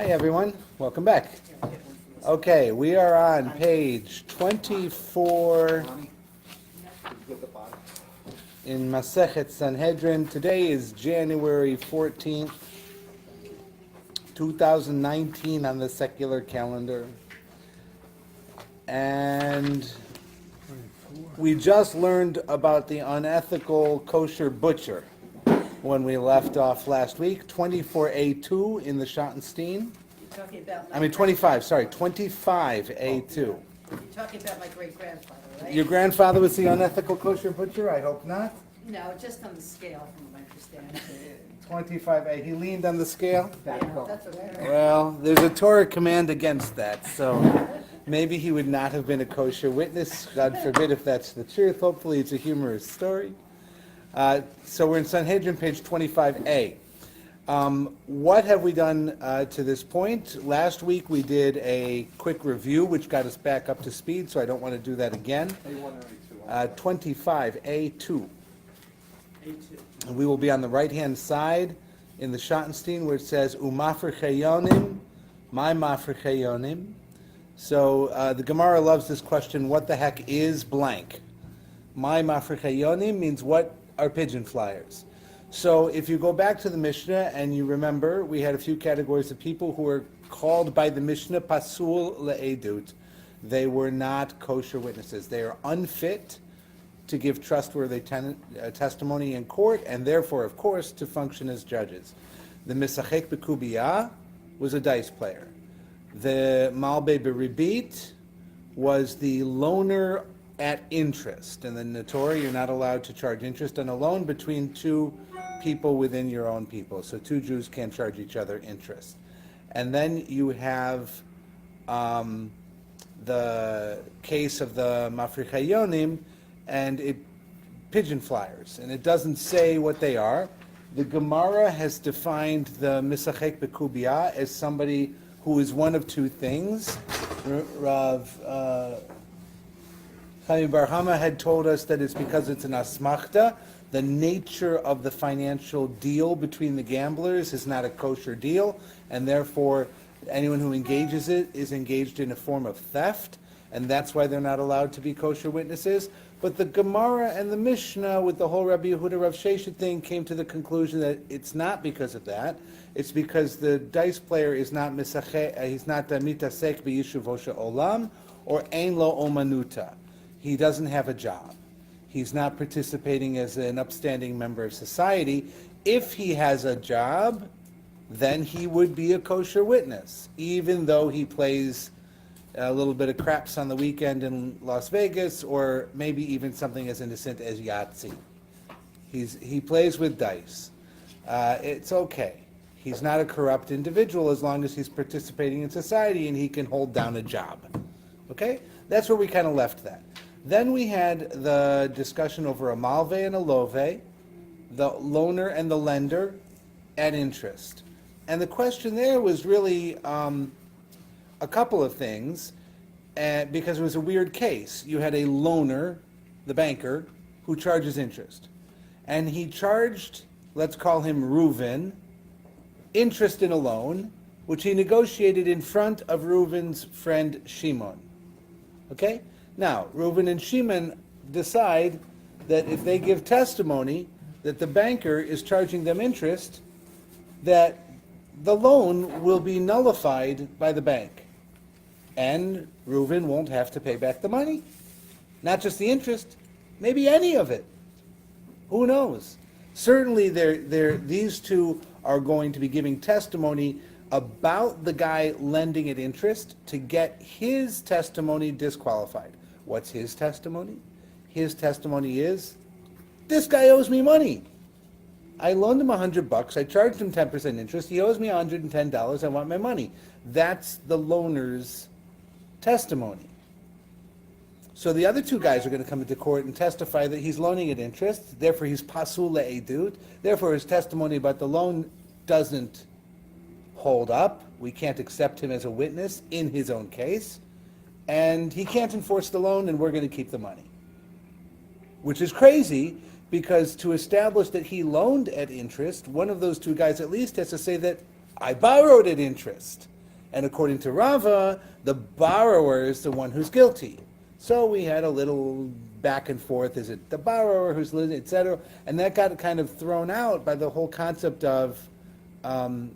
Hi, everyone. Welcome back. Okay, we are on page 24 in Masechet Sanhedrin. Today is January 14th, 2019 on the secular calendar. And we just learned about the unethical kosher butcher when we left off last week, 24A2 in the Schottenstein. Talking about 25A2. You're talking about my great-grandfather, right? Your grandfather was the unethical kosher butcher? I hope not. No, just on the scale, from what I understand. 25A, he leaned on the scale? Yeah, that's what I heard. Well, there's a Torah command against that, so maybe he would not have been a kosher witness. God forbid if that's the truth. Hopefully it's a humorous story. So we're in Sanhedrin, page 25A. What have we done to this point? Last week we did a quick review, which got us back up to speed, so I don't want to do that again. 25A2. And we will be on the right-hand side in the Schottenstein where it says, Umafrecheyonim, my mafrecheyonim. So the Gemara loves this question, what the heck is blank? My mafrecheyonim means what are pigeon flyers? So if you go back to the Mishnah and you remember, we had a few categories of people who were called by the Mishnah pasul le'edut. They were not kosher witnesses. They are unfit to give trustworthy testimony in court, and therefore, of course, to function as judges. The misachek b'kubiyah was a dice player. The malbe b'ribit was the loaner at interest. And in the Torah, you're not allowed to charge interest on a loan between two people within your own people. So two Jews can't charge each other interest. And then you have the case of the mafrichayonim and pigeon flyers. And it doesn't say what they are. The Gemara has defined the misachek b'kubiyah as somebody who is one of two things. Rav Chaim Bar Hama had told us that it's because it's an asmachta. The nature of the financial deal between the gamblers is not a kosher deal, and therefore anyone who engages it is engaged in a form of theft, and that's why they're not allowed to be kosher witnesses. But the Gemara and the Mishnah with the whole Rabbi Yehuda Rav Sheshet thing came to the conclusion that it's not because of that. It's because the dice player is not misacheh, he's not mitasek b'yishuv hosha olam, or ein lo omanuta. He doesn't have a job. He's not participating as an upstanding member of society. If he has a job, then he would be a kosher witness, even though he plays a little bit of craps on the weekend in Las Vegas, or maybe even something as innocent as Yahtzee. He plays with dice. It's okay. He's not a corrupt individual as long as he's participating in society and he can hold down a job. Okay? That's where we kind of left that. Then we had the discussion over a malve and a love, the loaner and the lender at interest. And the question there was really a couple of things, because it was a weird case. You had a loaner, the banker, who charges interest. And he charged, let's call him Reuven, interest in a loan, which he negotiated in front of Reuven's friend Shimon. Okay? Now, Reuven and Shimon decide that if they give testimony that the banker is charging them interest, that the loan will be nullified by the bank. And Reuven won't have to pay back the money. Not just the interest, maybe any of it. Who knows? Certainly these two are going to be giving testimony about the guy lending at interest to get his testimony disqualified. What's his testimony? His testimony is, this guy owes me money. I loaned him $100. I charged him 10% interest. He owes me $110. I want my money. That's the loaner's testimony. So the other two guys are going to come into court and testify that he's loaning at interest. Therefore, he's pasul le'edut. Therefore, his testimony about the loan doesn't hold up. We can't accept him as a witness in his own case. And he can't enforce the loan, and we're going to keep the money. Which is crazy, because to establish that he loaned at interest, one of those two guys at least has to say that I borrowed at interest. And according to Rava, the borrower is the one who's guilty. So we had a little back and forth. Is it the borrower who's losing, etc.? And that got kind of thrown out by the whole concept of Ein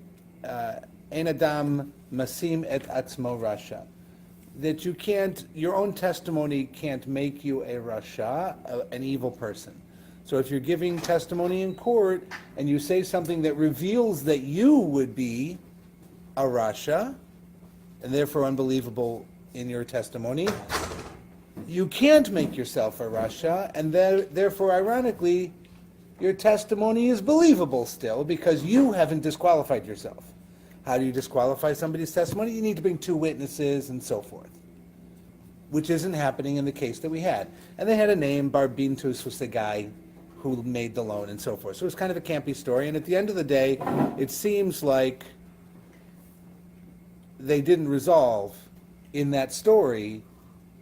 Adam Masim et Atzmo Rasha. That you can't, your own testimony can't make you a Rasha, an evil person. So if you're giving testimony in court and you say something that reveals that you would be a Rasha, and therefore unbelievable in your testimony, you can't make yourself a Rasha, and therefore, ironically, your testimony is believable still because you haven't disqualified yourself. How do you disqualify somebody's testimony? You need to bring 2 witnesses and so forth, which isn't happening in the case that we had. And they had a name, Barbintus was the guy who made the loan and so forth. So it was kind of a campy story, and at the end of the day, it seems like they didn't resolve in that story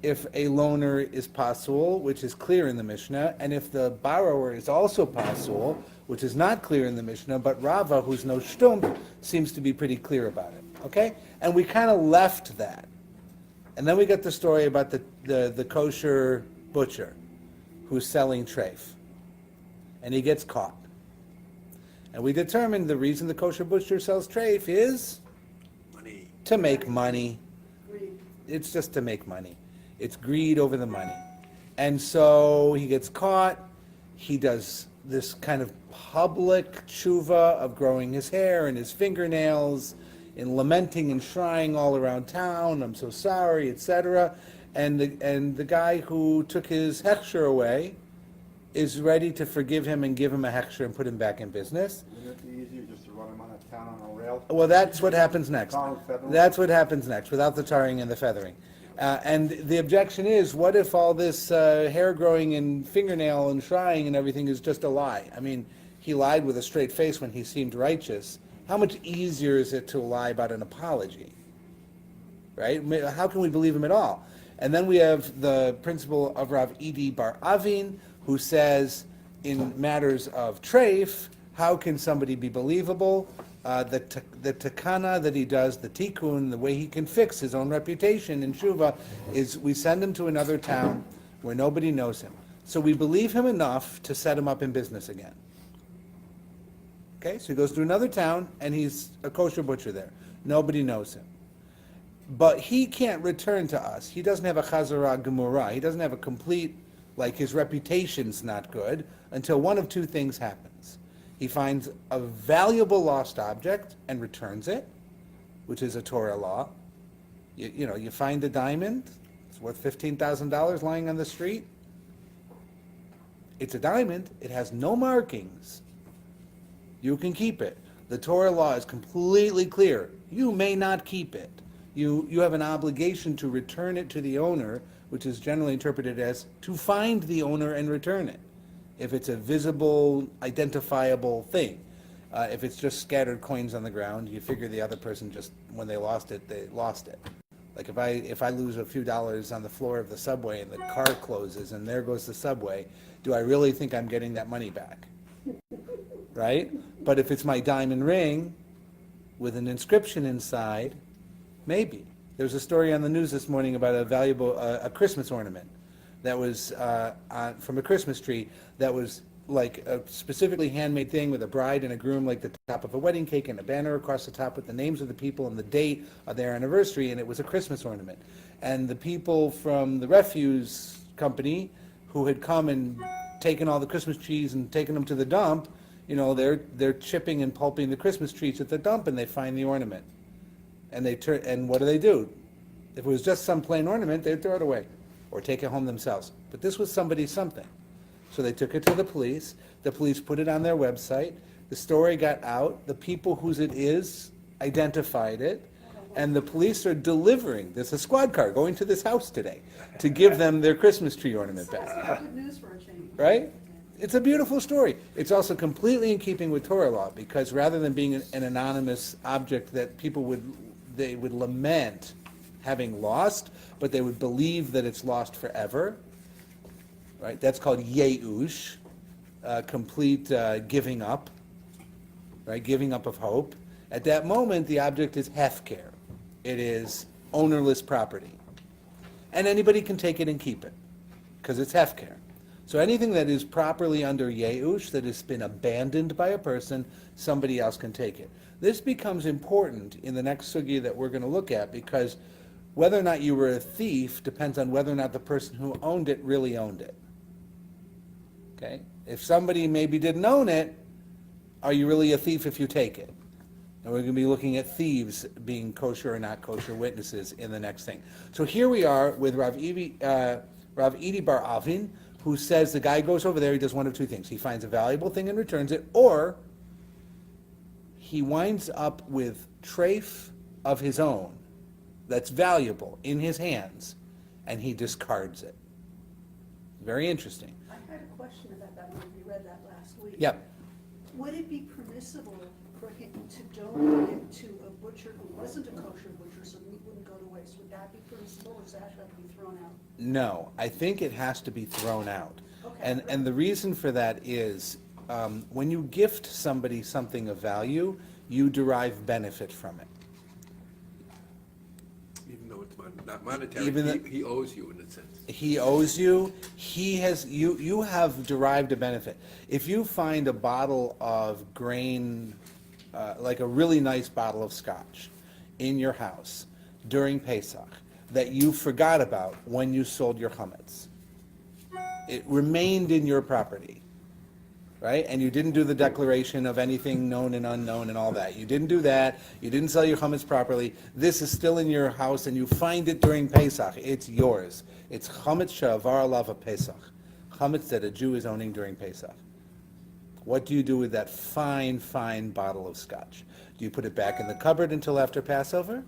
if a loaner is pasul, which is clear in the Mishnah, and if the borrower is also pasul, which is not clear in the Mishnah, but Rava, who's no shtump, seems to be pretty clear about it. Okay? And we kind of left that. And then we got the story about the kosher butcher who's selling treif. And he gets caught. And we determined the reason the kosher butcher sells treif is Money. to make money. Greed. It's just to make money. It's greed over the money. And so he gets caught. He does this kind of public tshuva of growing his hair and his fingernails, in lamenting and shrieing all around town, I'm so sorry, etc. And the guy who took his hechsher away is ready to forgive him and give him a hechsher and put him back in business. Wouldn't it be easier just to run him out of town on a rail? Well, that's what happens next. Tar and feathering? That's what happens next, without the tarring and the feathering. And the objection is, what if all this hair growing and fingernail and shrieing and everything is just a lie? I mean, he lied with a straight face when he seemed righteous. How much easier is it to lie about an apology? Right? How can we believe him at all? And then we have the principle of Rav Idi Bar Avin, who says, in matters of treif, how can somebody be believable? The takana that he does, the tikkun, the way he can fix his own reputation in Shuva, is we send him to another town where nobody knows him. So we believe him enough to set him up in business again. Okay, so he goes to another town, and he's a kosher butcher there. Nobody knows him. But he can't return to us. He doesn't have a chazara gemura. He doesn't have a complete, like his reputation's not good, until one of 2 things happens. He finds a valuable lost object and returns it, which is a Torah law. You find a diamond, it's worth $15,000 lying on the street. It's a diamond, it has no markings. You can keep it. The Torah law is completely clear. You may not keep it. You have an obligation to return it to the owner, which is generally interpreted as to find the owner and return it, if it's a visible, identifiable thing. If it's just scattered coins on the ground, you figure the other person just, when they lost it, they lost it. Like if I lose a few dollars on the floor of the subway and the car closes and there goes the subway, do I really think I'm getting that money back? Right? But if it's my diamond ring with an inscription inside, maybe. There was a story on the news this morning about a valuable, a Christmas ornament that was from a Christmas tree that was like a specifically handmade thing with a bride and a groom, like the top of a wedding cake and a banner across the top with the names of the people and the date of their anniversary, and it was a Christmas ornament. And the people from the refuse company who had come and taken all the Christmas trees and taken them to the dump, they're chipping and pulping the Christmas trees at the dump, and they find the ornament. And and what do? If it was just some plain ornament, they'd throw it away or take it home themselves. But this was somebody's something. So they took it to the police. The police put it on their website. The story got out. The people whose it is identified it. And the police are delivering. There's a squad car going to this house today to give them their Christmas tree ornament back. Good news for a change. Right? It's a beautiful story. It's also completely in keeping with Torah law, because rather than being an anonymous object that people would lament having lost, but they would believe that it's lost forever. Right? That's called yeush, complete giving up. Right? Giving up of hope. At that moment, the object is hefker. It is ownerless property. And anybody can take it and keep it, because it's hefker. So anything that is properly under Yeush, that has been abandoned by a person, somebody else can take it. This becomes important in the next sugya that we're going to look at, because whether or not you were a thief depends on whether or not the person who owned it really owned it. Okay? If somebody maybe didn't own it, are you really a thief if you take it? And we're going to be looking at thieves being kosher or not kosher witnesses in the next thing. So here we are with Rav Idi Bar Avin, who says the guy goes over there, he does one of two things. He finds a valuable thing and returns it, or he winds up with treif of his own that's valuable in his hands, and he discards it. Very interesting. I had a question about that when we read that last week. Yep. Would it be permissible for him to donate it to a butcher who wasn't a kosher butcher, so the meat wouldn't go to waste? Would that be permissible, or does that have to be thrown out? No, I think it has to be thrown out. Okay. And the reason for that is, when you gift somebody something of value, you derive benefit from it. Even though it's not monetary, Even he owes you in a sense. He owes you, you have derived a benefit. If you find a bottle of grain, like a really nice bottle of scotch in your house during Pesach that you forgot about when you sold your chametz, it remained in your property, right? And you didn't do the declaration of anything known and unknown and all that. You didn't do that. You didn't sell your chametz properly. This is still in your house, and you find it during Pesach. It's yours. It's chametz she'avar alav Pesach, chametz that a Jew is owning during Pesach. What do you do with that fine, fine bottle of scotch? Do you put it back in the cupboard until after Passover?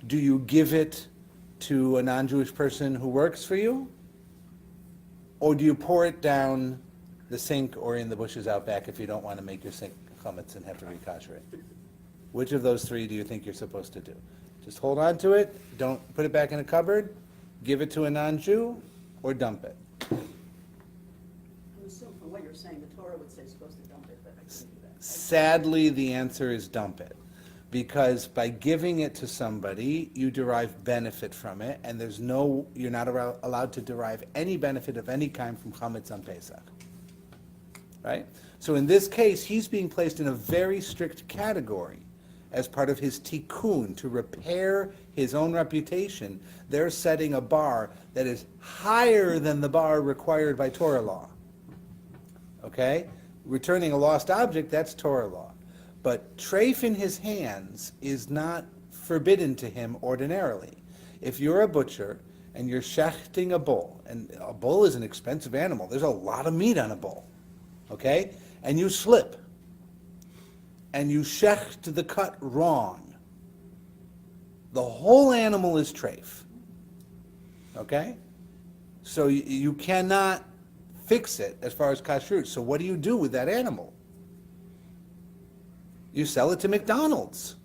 Do you give it to a non-Jewish person who works for you? Or do you pour it down the sink or in the bushes out back if you don't want to make your sink chametz and have to rekasher it? Which of those three do you think you're supposed to do? Just hold on to it, don't put it back in a cupboard, give it to a non-Jew, or dump it? I'm assuming from what you're saying, the Torah would say you're supposed to dump it, but I couldn't do that. Sadly, the answer is dump it. Because by giving it to somebody, you derive benefit from it, and you're not allowed to derive any benefit of any kind from chametz on Pesach. Right? So in this case, he's being placed in a very strict category as part of his tikkun to repair his own reputation. They're setting a bar that is higher than the bar required by Torah law. Okay? Returning a lost object, that's Torah law. But treif in his hands is not forbidden to him ordinarily. If you're a butcher and you're shechting a bull, and a bull is an expensive animal, there's a lot of meat on a bull, okay? And you slip, and you shecht the cut wrong, the whole animal is treif, okay? So you cannot fix it as far as kashrut. So what do you do with that animal? You sell it to McDonald's,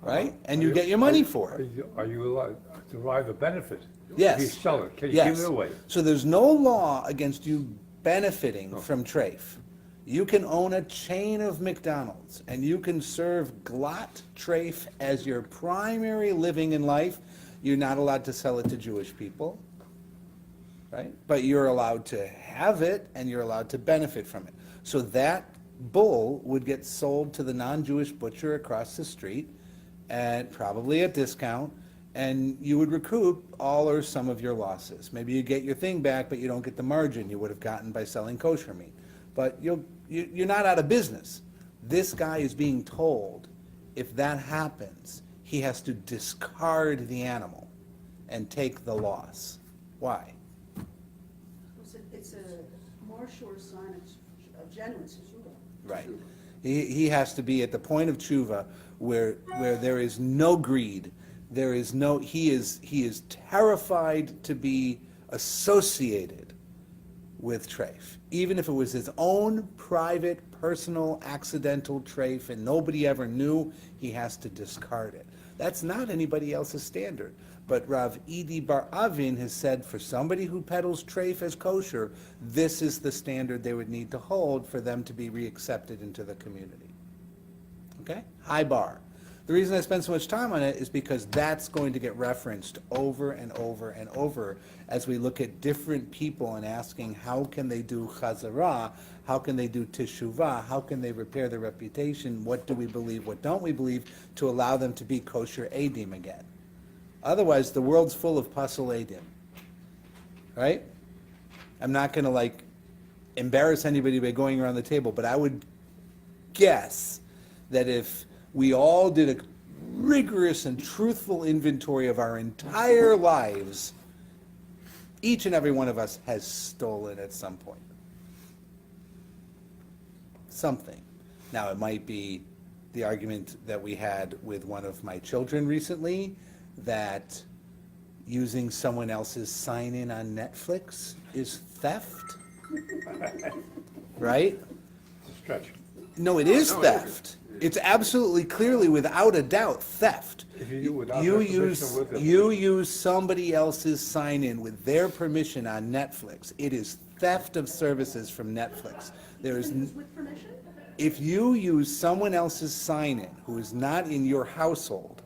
right? And you get your money for it. Are you allowed to derive a benefit? Yes. If you sell it, can you Yes. give it away? So there's no law against you benefiting from treif. You can own a chain of McDonald's, and you can serve glot treif as your primary living in life. You're not allowed to sell it to Jewish people, right? But you're allowed to have it, and you're allowed to benefit from it. So that bull would get sold to the non-Jewish butcher across the street, at probably a discount, and you would recoup all or some of your losses. Maybe you get your thing back, but you don't get the margin you would have gotten by selling kosher meat. But you're not out of business. This guy is being told, if that happens, he has to discard the animal and take the loss. Why? It's a more sure sign of genuine tshuva. Right. He has to be at the point of tshuva where there is no greed. He is terrified to be associated with treif. Even if it was his own private, personal, accidental treif and nobody ever knew, he has to discard it. That's not anybody else's standard. But Rav Idi Bar Avin has said for somebody who peddles treif as kosher, this is the standard they would need to hold for them to be reaccepted into the community. Okay? High bar. The reason I spend so much time on it is because that's going to get referenced over and over and over as we look at different people and asking how can they do chazarah, how can they do teshuvah, how can they repair their reputation, what do we believe, what don't we believe, to allow them to be kosher edim again. Otherwise, the world's full of pasul edim, right? I'm not going to embarrass anybody by going around the table, but I would guess that if we all did a rigorous and truthful inventory of our entire lives, each and every one of us has stolen at some point. Something. Now, it might be the argument that we had with one of my children recently, that using someone else's sign-in on Netflix is theft, right? It's a stretch. No, it is No, it theft. isn't. It's absolutely clearly, without a doubt, theft. If you do it without You their permission use, or with their you permission. use somebody else's sign-in with their permission on Netflix. It is theft of services from Netflix. There is, Is with permission? if you use someone else's sign-in who is not in your household,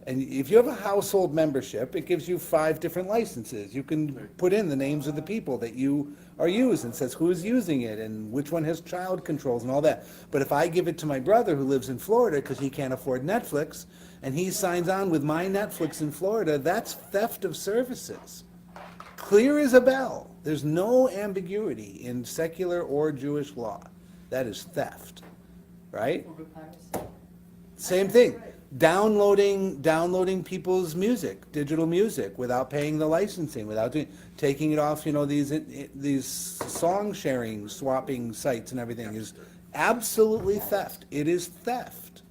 and if you have a household membership, it gives you 5 different licenses. You can put in the names of the people that you are using, and says who's using it and which one has child controls and all that. But if I give it to my brother who lives in Florida because he can't afford Netflix, and he signs on with my Netflix in Florida, that's theft of services. Clear as a bell. There's no ambiguity in secular or Jewish law. That is theft, right? Over piracy. Same thing. Downloading people's music, digital music, without paying the licensing, without taking it off, these song sharing, swapping sites and everything is absolutely theft. It is theft.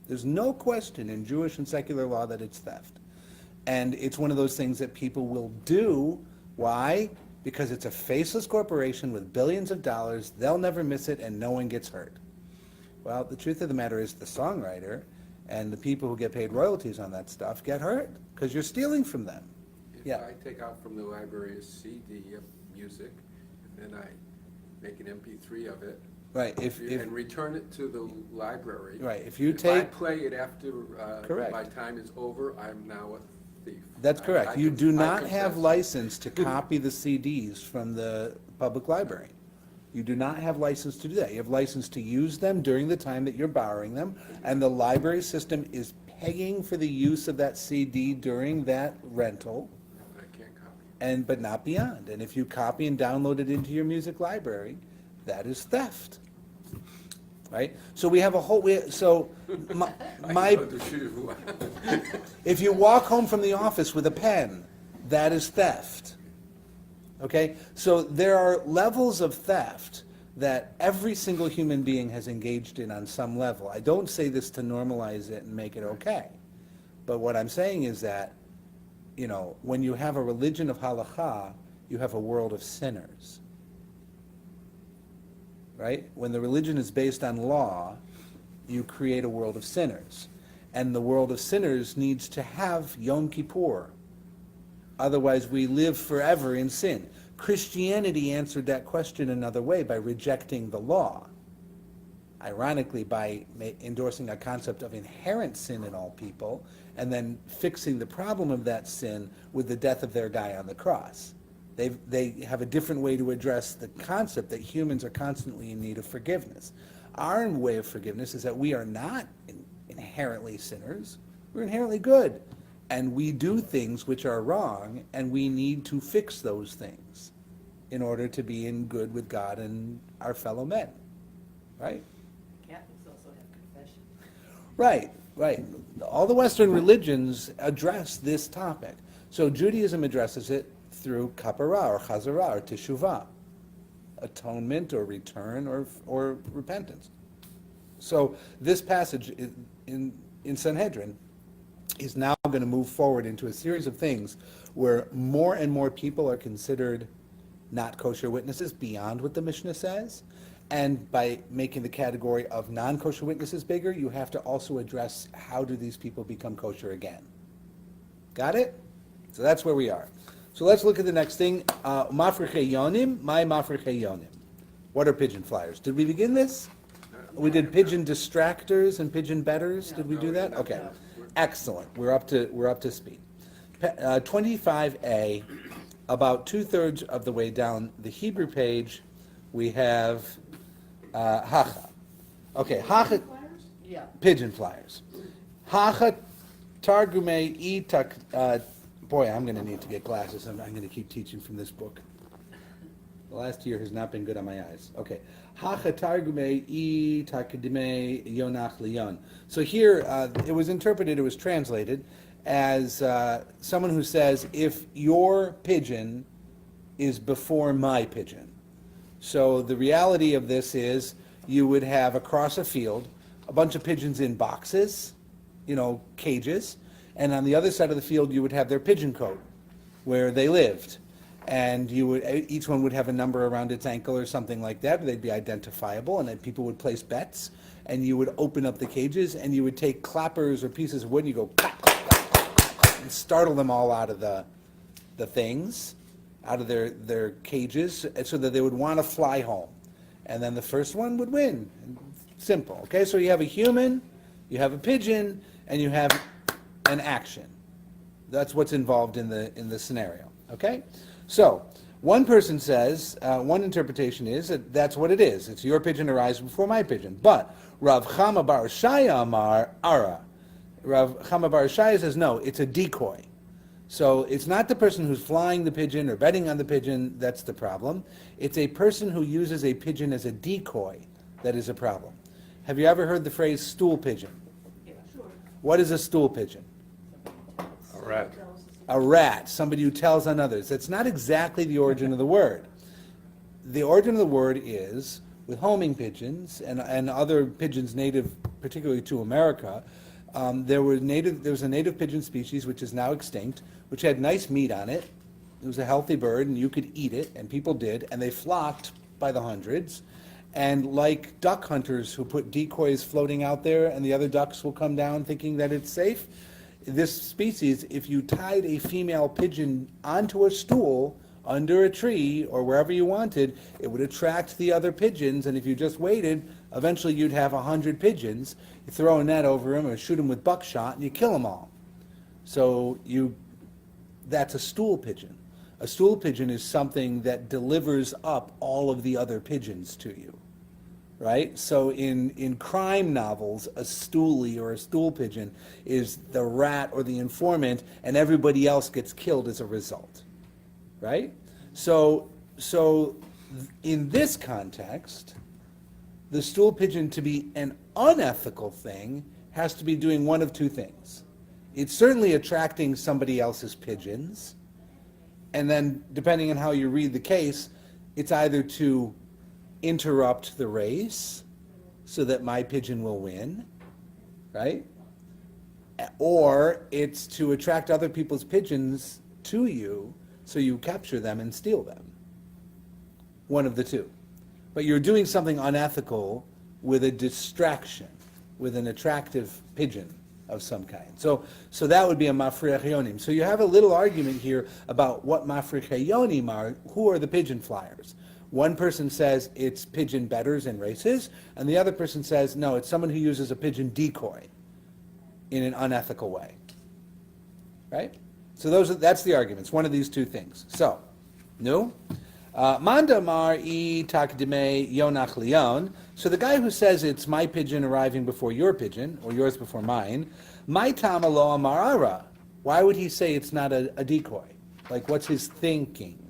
There's no question in Jewish and secular law that it's theft. And it's one of those things that people will do. Why? Because it's a faceless corporation with billions of dollars. They'll never miss it and no one gets hurt. Well, the truth of the matter is the songwriter and the people who get paid royalties on that stuff get hurt because you're stealing from them. If Yeah. I take out from the library a CD of music, and then I make an MP3 of it, Right, if and return it to the library. Right, if you If I take- play it after Correct. my time is over, I'm now a thief. That's correct. I You do I not have confess. license to copy the CDs from the public library. You do not have license to do that. You have license to use them during the time that you're borrowing them, and the library system is paying for the use of that CD during that rental, I can't copy it. but not beyond. And if you copy and download it into your music library, that is theft. Right? So we have a whole, my, I know the shoe. if you walk home from the office with a pen, that is theft. Okay? So there are levels of theft that every single human being has engaged in on some level. I don't say this to normalize it and make it okay. But what I'm saying is that, when you have a religion of halakha, you have a world of sinners. Right? When the religion is based on law, you create a world of sinners. And the world of sinners needs to have Yom Kippur. Otherwise, we live forever in sin. Christianity answered that question another way by rejecting the law. Ironically, by endorsing a concept of inherent sin in all people, and then fixing the problem of that sin with the death of their guy on the cross. They have a different way to address the concept that humans are constantly in need of forgiveness. Our way of forgiveness is that we are not inherently sinners. We're inherently good. And we do things which are wrong, and we need to fix those things in order to be in good with God and our fellow men. Right? Catholics also have confession. Right. All the Western religions address this topic. So Judaism addresses it through kapara or chazara or teshuvah, atonement or return or repentance. So this passage in Sanhedrin is now going to move forward into a series of things where more and more people are considered not kosher witnesses beyond what the Mishnah says. And by making the category of non-kosher witnesses bigger, you have to also address how do these people become kosher again. Got it? So that's where we are. So let's look at the next thing. Mafrechei yonim, my mafrechei yonim. What are pigeon flyers? Did we begin this? We did pigeon distractors and pigeon betters. Did we do that? Okay, excellent. We're up to speed. 25A, about 2/3 of the way down the Hebrew page, we have hacha. Okay, hacha. Yeah. Pigeon flyers. Hacha targume itak. Boy, I'm going to need to get glasses. I'm going to keep teaching from this book. The last year has not been good on my eyes. Okay. Hacha targume itakdime yonach liyon. So here, it was interpreted, it was translated as someone who says, if your pigeon is before my pigeon. So the reality of this is you would have across a field a bunch of pigeons in boxes, cages, and on the other side of the field you would have their pigeon cote where they lived. And each one would have a number around its ankle or something like that. They'd be identifiable, and then people would place bets, and you would open up the cages, and you would take clappers or pieces of wood, and you go clap, clap, clap, clap, clap, clap, and startle them all out of the things, out of their cages, so that they would want to fly home. And then the first one would win. Simple. Okay, so you have a human, you have a pigeon, and you have an action. That's what's involved in the scenario. Okay? So, one person says, one interpretation is that that's what it is. It's your pigeon arrives before my pigeon. But Rav Chama bar Shaya Amar Ara. Rav Chama bar Shaya says, no, it's a decoy. So it's not the person who's flying the pigeon or betting on the pigeon that's the problem. It's a person who uses a pigeon as a decoy that is a problem. Have you ever heard the phrase stool pigeon? Yeah. Sure. What is a stool pigeon? A rat. A rat, somebody who tells on others. That's not exactly the origin of the word. The origin of the word is, with homing pigeons and other pigeons native particularly to America, there was a native pigeon species which is now extinct, which had nice meat on it. It was a healthy bird and you could eat it, and people did, and they flocked by the hundreds. And like duck hunters who put decoys floating out there and the other ducks will come down thinking that it's safe, this species, if you tied a female pigeon onto a stool under a tree or wherever you wanted, it would attract the other pigeons, and if you just waited, eventually you'd have 100 pigeons. You throw a net over them or shoot them with buckshot and you kill them all. So that's a stool pigeon. A stool pigeon is something that delivers up all of the other pigeons to you. Right? So in crime novels, a stoolie or a stool pigeon is the rat or the informant, and everybody else gets killed as a result. Right? So in this context, the stool pigeon to be an unethical thing has to be doing one of two things. It's certainly attracting somebody else's pigeons, and then depending on how you read the case, it's either to interrupt the race so that my pigeon will win, right? Or it's to attract other people's pigeons to you so you capture them and steal them. One of the two. But you're doing something unethical with a distraction, with an attractive pigeon of some kind. So that would be a mafriach yonim. So you have a little argument here about what mafriach yonim are. Who are the pigeon flyers? One person says it's pigeon betters in races, and the other person says, no, it's someone who uses a pigeon decoy in an unethical way. Right? So that's the arguments, one of these two things. So, no? Manda mar I takdime yonach lion. So the guy who says it's my pigeon arriving before your pigeon, or yours before mine, my tamalo amarara. Why would he say it's not a decoy? Like, what's his thinking?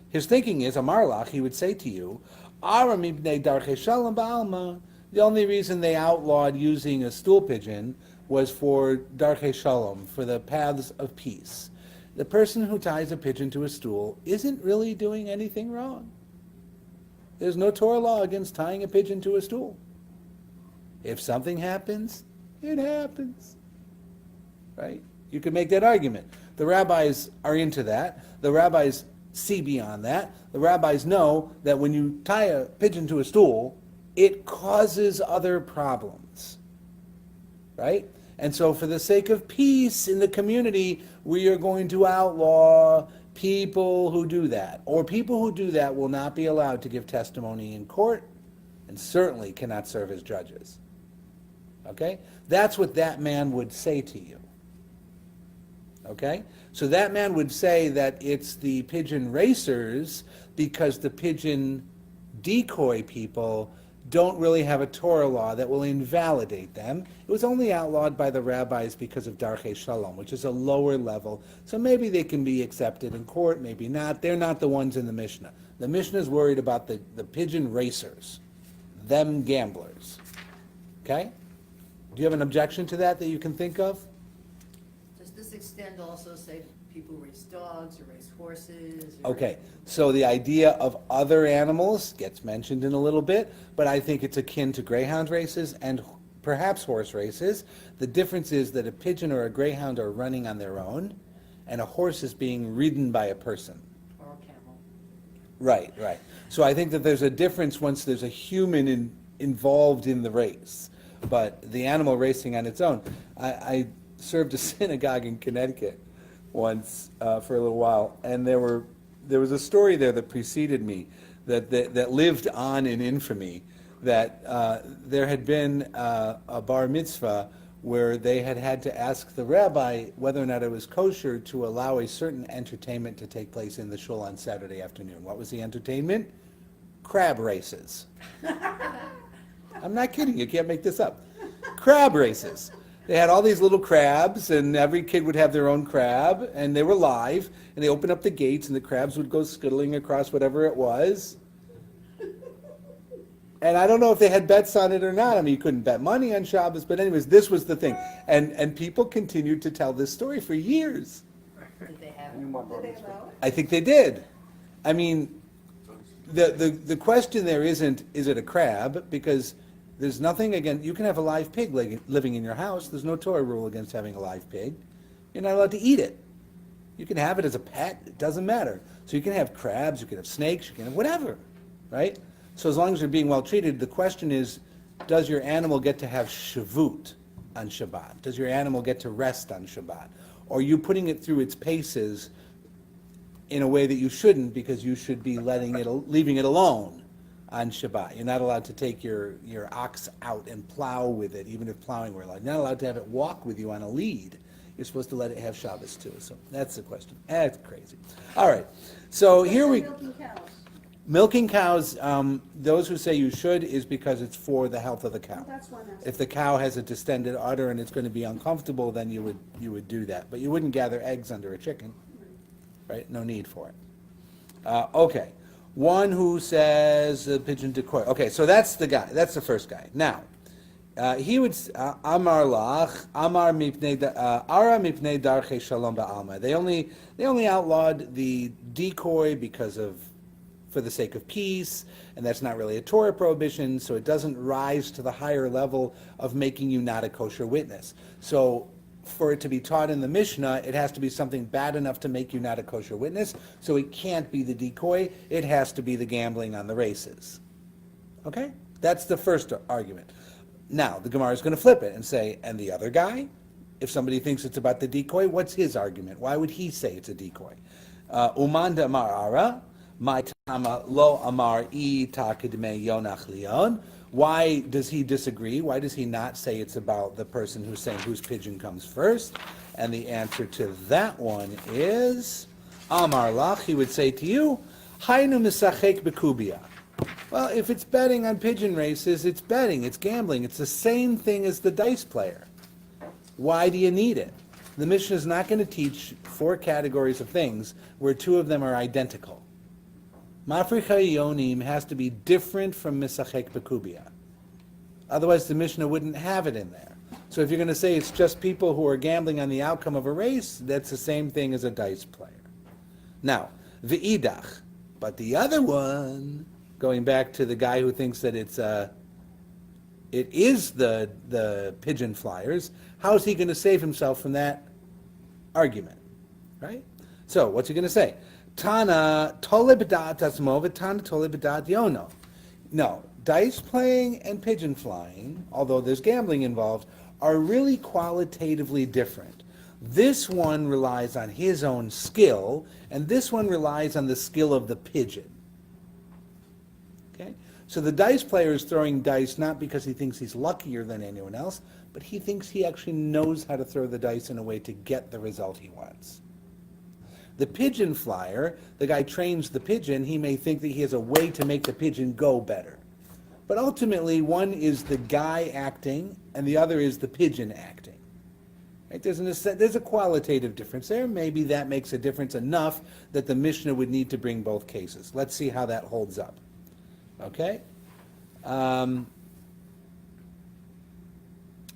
His thinking is, Amarlach, he would say to you, Ara mibnei darchei shalom ba'alma. The only reason they outlawed using a stool pigeon was for darchei shalom, for the paths of peace. The person who ties a pigeon to a stool isn't really doing anything wrong. There's no Torah law against tying a pigeon to a stool. If something happens, it happens. Right? You could make that argument. The rabbis are into that. The rabbis see beyond that. The rabbis know that when you tie a pigeon to a stool, it causes other problems. Right? And so for the sake of peace in the community, we are going to outlaw people who do that. Or people who do that will not be allowed to give testimony in court. and certainly cannot serve as judges. Okay? That's what that man would say to you. Okay? So that man would say that it's the pigeon racers because the pigeon decoy people don't really have a Torah law that will invalidate them. It was only outlawed by the rabbis because of Darchei Shalom, which is a lower level. So maybe they can be accepted in court, maybe not. They're not the ones in the Mishnah. The Mishnah is worried about the pigeon racers, them gamblers. Okay? Do you have an objection to that you can think of? Does this extend also, say, to people who race dogs or race horses? Or Okay, so the idea of other animals gets mentioned in a little bit, but I think it's akin to greyhound races and perhaps horse races. The difference is that a pigeon or a greyhound are running on their own, and a horse is being ridden by a person. Or a camel? Right, right. So I think that there's a difference once there's a human involved in the race, but the animal racing on its own. I served a synagogue in Connecticut once for a little while, and there was a story there that preceded me that lived on in infamy, that there had been a bar mitzvah where they had to ask the rabbi whether or not it was kosher to allow a certain entertainment to take place in the shul on Saturday afternoon. What was the entertainment? Crab races. I'm not kidding, you can't make this up. Crab races. They had all these little crabs, and every kid would have their own crab, and they were live, and they opened up the gates, and the crabs would go scuttling across whatever it was. And I don't know if they had bets on it or not. I mean, you couldn't bet money on Shabbos, but anyways, this was the thing. And people continued to tell this story for years. Did they have? I knew my bar Did they mitzvah. allow it? I think they did. I mean, the question there isn't, is it a crab? Because there's nothing against, you can have a live pig living in your house. There's no Torah rule against having a live pig. You're not allowed to eat it. You can have it as a pet. It doesn't matter. So you can have crabs, you can have snakes, you can have whatever, right? So as long as you're being well treated, the question is, does your animal get to have shavut on Shabbat? Does your animal get to rest on Shabbat? Or are you putting it through its paces in a way that you shouldn't, because you should be leaving it alone on Shabbat? You're not allowed to take your ox out and plow with it, even if plowing were allowed. You're not allowed to have it walk with you on a lead. You're supposed to let it have Shabbos too. So that's the question. That's crazy. All right. So here we... Milking cows. Milking cows, those who say you should is because it's for the health of the cow. Well, that's why I'm asking. If the cow has a distended udder and it's going to be uncomfortable, then you would do that. But you wouldn't gather eggs under a chicken, right? No need for it. Okay. One who says pigeon decoy. Okay, so that's the guy. That's the first guy. Now, he would Amar lach Amar mipnei Ara mipnei darchei shalom ba'alma. They only outlawed the decoy for the sake of peace, and that's not really a Torah prohibition, so it doesn't rise to the higher level of making you not a kosher witness. So for it to be taught in the Mishnah, it has to be something bad enough to make you not a kosher witness, so it can't be the decoy, it has to be the gambling on the races. Okay? That's the first argument. Now, the Gemara is going to flip it and say, and the other guy? If somebody thinks it's about the decoy, what's his argument? Why would he say it's a decoy? Umanda amar ara, my tama lo amar I takidme yonach lion. Why does he disagree? Why does he not say it's about the person who's saying whose pigeon comes first? And the answer to that one is, Amar lach, he would say to you, Hainu misachek bekubia. Well, if it's betting on pigeon races, it's betting, it's gambling. It's the same thing as the dice player. Why do you need it? The Mishnah is not going to teach 4 categories of things where 2 of them are identical. Mafricha yonim has to be different from misachek bekubia. Otherwise, the Mishnah wouldn't have it in there. So if you're going to say it's just people who are gambling on the outcome of a race, that's the same thing as a dice player. Now, v'idach, but the other one, going back to the guy who thinks that it is the pigeon flyers, how is he going to save himself from that argument, right? So what's he going to say? Tana tole b'dat asmo v'tana tole b'dat yono. No, dice playing and pigeon flying, although there's gambling involved, are really qualitatively different. This one relies on his own skill, and this one relies on the skill of the pigeon. Okay? So the dice player is throwing dice not because he thinks he's luckier than anyone else, but he thinks he actually knows how to throw the dice in a way to get the result he wants. The pigeon flyer, the guy trains the pigeon, he may think that he has a way to make the pigeon go better. But ultimately, one is the guy acting, and the other is the pigeon acting. Right? There's a qualitative difference there. Maybe that makes a difference enough that the Mishnah would need to bring both cases. Let's see how that holds up. Okay? And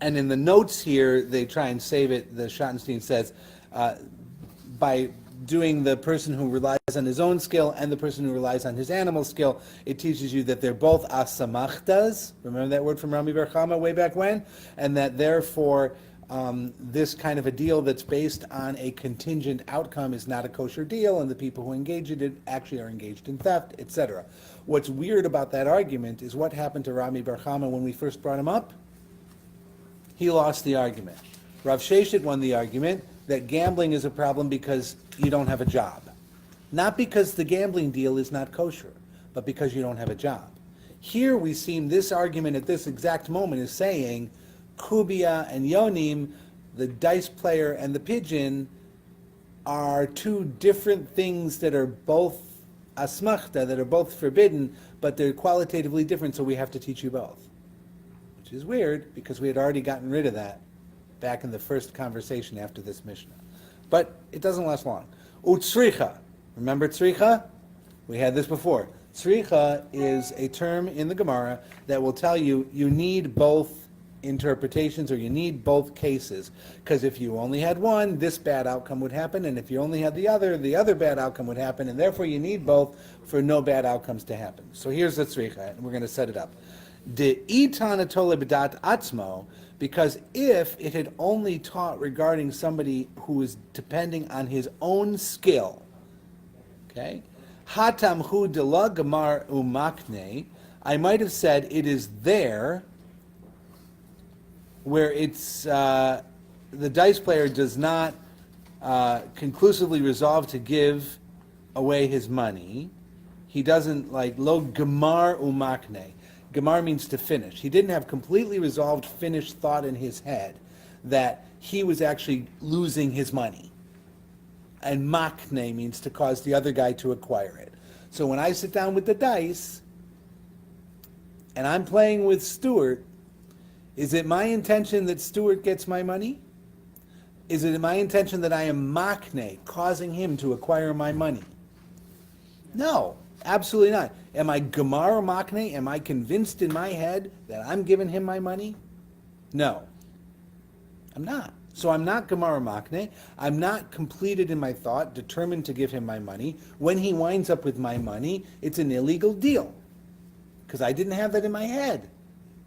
in the notes here, they try and save it. The Schottenstein says, by doing the person who relies on his own skill and the person who relies on his animal skill, it teaches you that they're both asamachtas. Remember that word from Rami Bar Chama way back when? And that therefore, this kind of a deal that's based on a contingent outcome is not a kosher deal, and the people who engage in it actually are engaged in theft, etc. What's weird about that argument is what happened to Rami Bar Chama when we first brought him up. He lost the argument. Rav Sheshet won the argument that gambling is a problem because you don't have a job. Not because the gambling deal is not kosher, but because you don't have a job. Here we seem this argument at this exact moment is saying Kubia and Yonim, the dice player and the pigeon, are two different things that are both asmachta, that are both forbidden, but they're qualitatively different, so we have to teach you both. Which is weird, because we had already gotten rid of that back in the first conversation after this Mishnah. But it doesn't last long. Utsricha. Remember tzricha? We had this before. Tzricha is a term in the Gemara that will tell you you need both interpretations, or you need both cases. Because if you only had one, this bad outcome would happen, and if you only had the other bad outcome would happen, and therefore you need both for no bad outcomes to happen. So here's the tzricha, and we're going to set it up. De itana tole b'dat atzmo, because if it had only taught regarding somebody who is depending on his own skill, okay, hatam hu de la gemar umakne, I might have said it is there where it's the dice player does not conclusively resolve to give away his money. He doesn't, like, lo gemar umakne. Gemar means to finish. He didn't have completely resolved, finished thought in his head that he was actually losing his money. And makne means to cause the other guy to acquire it. So when I sit down with the dice, and I'm playing with Stuart, is it my intention that Stuart gets my money? Is it my intention that I am makne, causing him to acquire my money? No, absolutely not. Am I gemar or makne? Am I convinced in my head that I'm giving him my money? No, I'm not. So I'm not gemar or makne. I'm not completed in my thought, determined to give him my money. When he winds up with my money, it's an illegal deal, because I didn't have that in my head,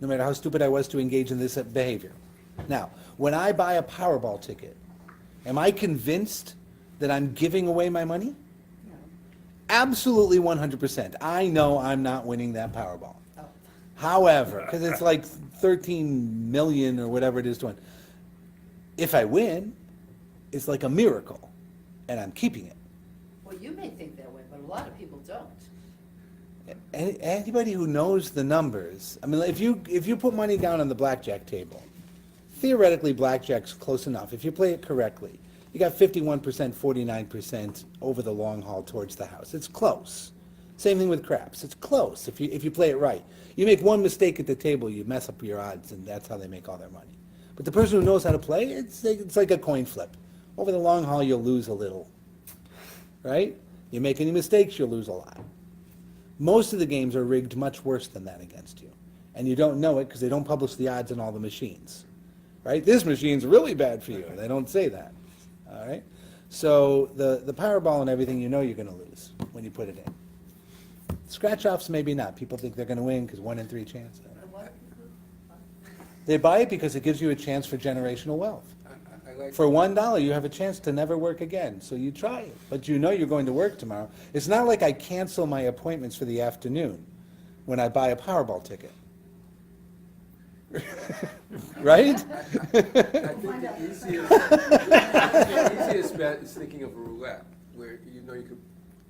no matter how stupid I was to engage in this behavior. Now, when I buy a Powerball ticket, am I convinced that I'm giving away my money? Absolutely 100%. I know I'm not winning that Powerball. Oh. However, because it's like 13 million or whatever it is to win. If I win, it's like a miracle, and I'm keeping it. Well, you may think that way, but a lot of people don't. Anybody who knows the numbers, I mean, if you put money down on the blackjack table, theoretically blackjack's close enough. If you play it correctly, you got 51%, 49% over the long haul towards the house. It's close. Same thing with craps. It's close if you play it right. You make one mistake at the table, you mess up your odds, and that's how they make all their money. But the person who knows how to play, it's like a coin flip. Over the long haul, you'll lose a little, right? You make any mistakes, you'll lose a lot. Most of the games are rigged much worse than that against you. And you don't know it because they don't publish the odds on all the machines, right? This machine's really bad for you. They don't say that, all right? So the Powerball and everything, you know you're going to lose when you put it in. Scratch-offs, maybe not. People think they're going to win because 1 in 3 chance. They buy it because it gives you a chance for generational wealth. I like For $1, you have a chance to never work again. So you try it, but you know you're going to work tomorrow. It's not like I cancel my appointments for the afternoon when I buy a Powerball ticket. Right? I think the easiest bet is thinking of a roulette, where you know you could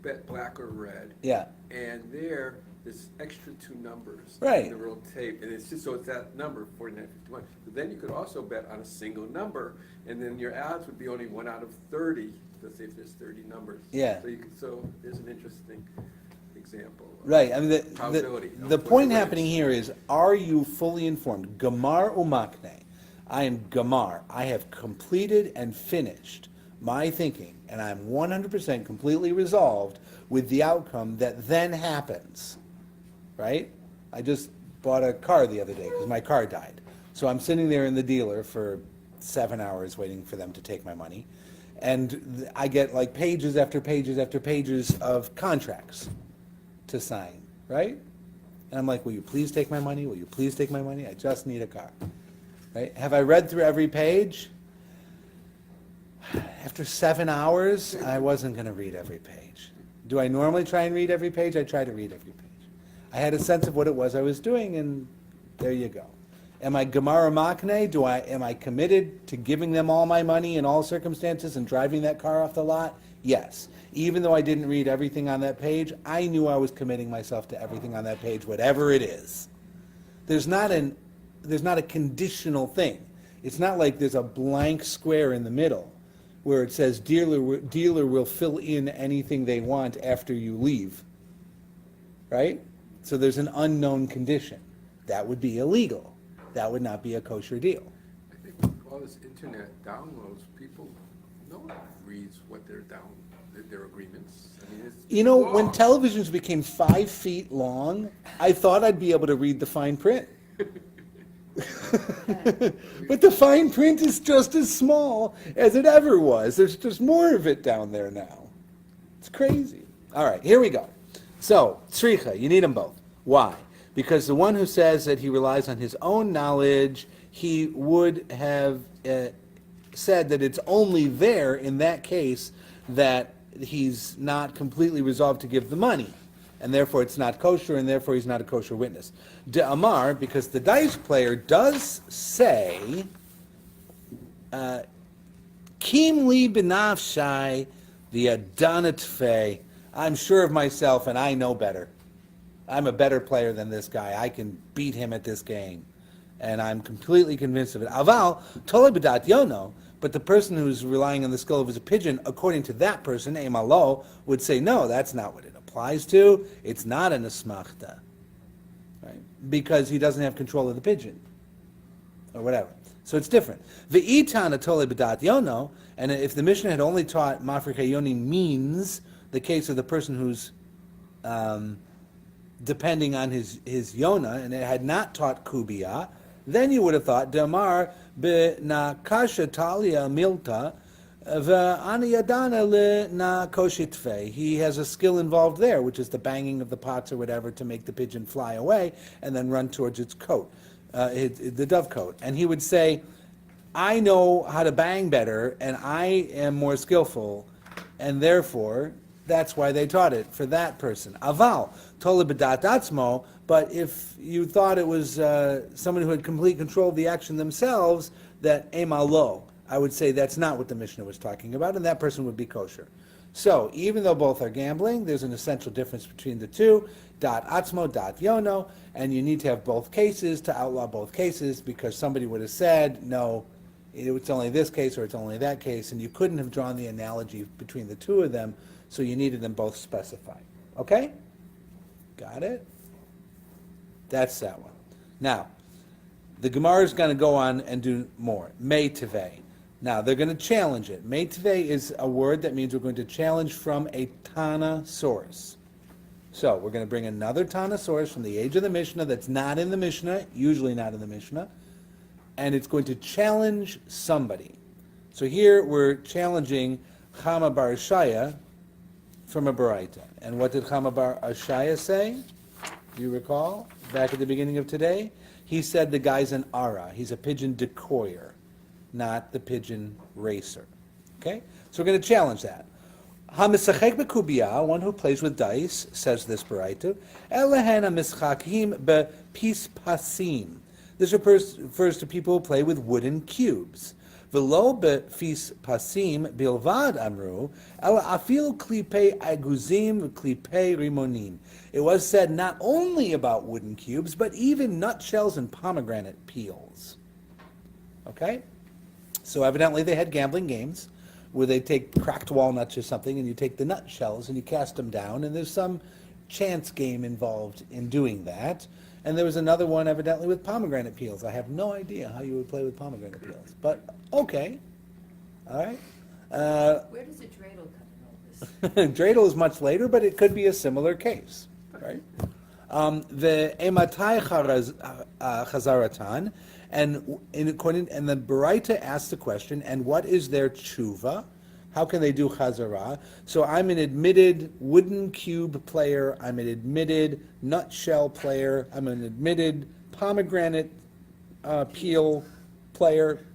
bet black or red. Yeah. And there, there's extra two numbers Right. in the real tape, and it's just so it's that number 4951. But then you could also bet on a single number, and then your odds would be only 1 out of 30. Let's say if there's 30 numbers. Yeah. So there's an interesting example. of Right, I mean, probability. the point happening here is, are you fully informed? Gamar umakne. I am Gamar. I have completed and finished my thinking, and I'm 100% completely resolved with the outcome that then happens, right? I just bought a car the other day because my car died. So I'm sitting there in the dealer for 7 hours waiting for them to take my money. And I get like pages after pages after pages of contracts to sign, right? And I'm like, will you please take my money? Will you please take my money? I just need a car, right? Have I read through every page? After 7 hours, I wasn't going to read every page. Do I normally try and read every page? I try to read every page. I had a sense of what it was I was doing, and there you go. Am I Gemara Makne? Am I committed to giving them all my money in all circumstances and driving that car off the lot? Yes. Even though I didn't read everything on that page, I knew I was committing myself to everything on that page, whatever it is. There's not a conditional thing. It's not like there's a blank square in the middle where it says dealer will fill in anything they want after you leave, right? So there's an unknown condition. That would be illegal. That would not be a kosher deal. I think with all this internet downloads, people, no one reads what they're their agreements. I mean, it's You know, law. when televisions became 5 feet long, I thought I'd be able to read the fine print. But the fine print is just as small as it ever was. There's just more of it down there now. It's crazy. All right, here we go. So, tzricha, you need them both. Why? Because the one who says that he relies on his own knowledge, he would have said that it's only there in that case that he's not completely resolved to give the money, and therefore it's not kosher, and therefore he's not a kosher witness. De Amar, because the dice player does say, Kim li benafshai the adanatfe. I'm sure of myself, and I know better. I'm a better player than this guy. I can beat him at this game. And I'm completely convinced of it. Aval, tole b'dat yono, but the person who's relying on the skull of his pigeon, according to that person, Emalo, would say, no, that's not what it applies to. It's not an asmachta. Right? Because he doesn't have control of the pigeon. Or whatever. So it's different. V'itan tole b'dat yono, and if the Mishnah had only taught mafrika yoni means the case of the person who's depending on his Yona, and it had not taught Kubia, then you would have thought, Damar na kasha talia milta, v'aniyadana le na koshitfe. He has a skill involved there, which is the banging of the pots or whatever to make the pigeon fly away and then run towards its coat, the dove coat. And he would say, I know how to bang better, and I am more skillful, and therefore, that's why they taught it for that person. Aval, tole b'dat atzmo, but if you thought it was someone who had complete control of the action themselves, that emalo, I would say that's not what the Mishnah was talking about, and that person would be kosher. So, even though both are gambling, there's an essential difference between the two, dat atzmo, dat yono, and you need to have both cases to outlaw both cases, because somebody would have said, no, it's only this case or it's only that case, and you couldn't have drawn the analogy between the two of them, so you needed them both specified. Okay? Got it? That's that one. Now, the Gemara is going to go on and do more. Mei tevei. Now, they're going to challenge it. Mei tevei is a word that means we're going to challenge from a Tana source. So, we're going to bring another Tana source from the age of the Mishnah that's not in the Mishnah, usually not in the Mishnah, and it's going to challenge somebody. So here we're challenging Chama bar Shaya from a Baraita. And what did Chama bar Ashaya say? Do you recall? Back at the beginning of today? He said the guy's an ara. He's a pigeon decoyer, not the pigeon racer. Okay? So we're going to challenge that. HaMisachek beKubiyah, one who plays with dice, says this Baraita, Elehen HaMischakim bePispasim. This refers to people who play with wooden cubes. V'lo befis pasim bilvad amru, ela afil klipe aguzim klipe rimonim. It was said not only about wooden cubes, but even nutshells and pomegranate peels. Okay? So evidently they had gambling games where they take cracked walnuts or something and you take the nutshells and you cast them down, and there's some chance game involved in doing that. And there was another one evidently with pomegranate peels. I have no idea how you would play with pomegranate peels, but okay. All right. Where does a dreidel come in all this? Dreidel is much later, but it could be a similar case, right? The ematai chazaratan, and the Baraita asks the question, and what is their tshuva? How can they do chazara? So I'm an admitted wooden cube player. I'm an admitted nutshell player. I'm an admitted pomegranate peel player.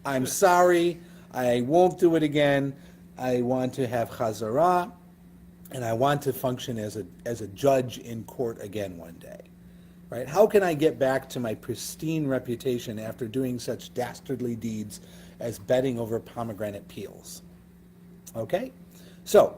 I'm sorry. I won't do it again. I want to have chazara, and I want to function as a judge in court again one day. Right? How can I get back to my pristine reputation after doing such dastardly deeds as betting over pomegranate peels? Okay? So,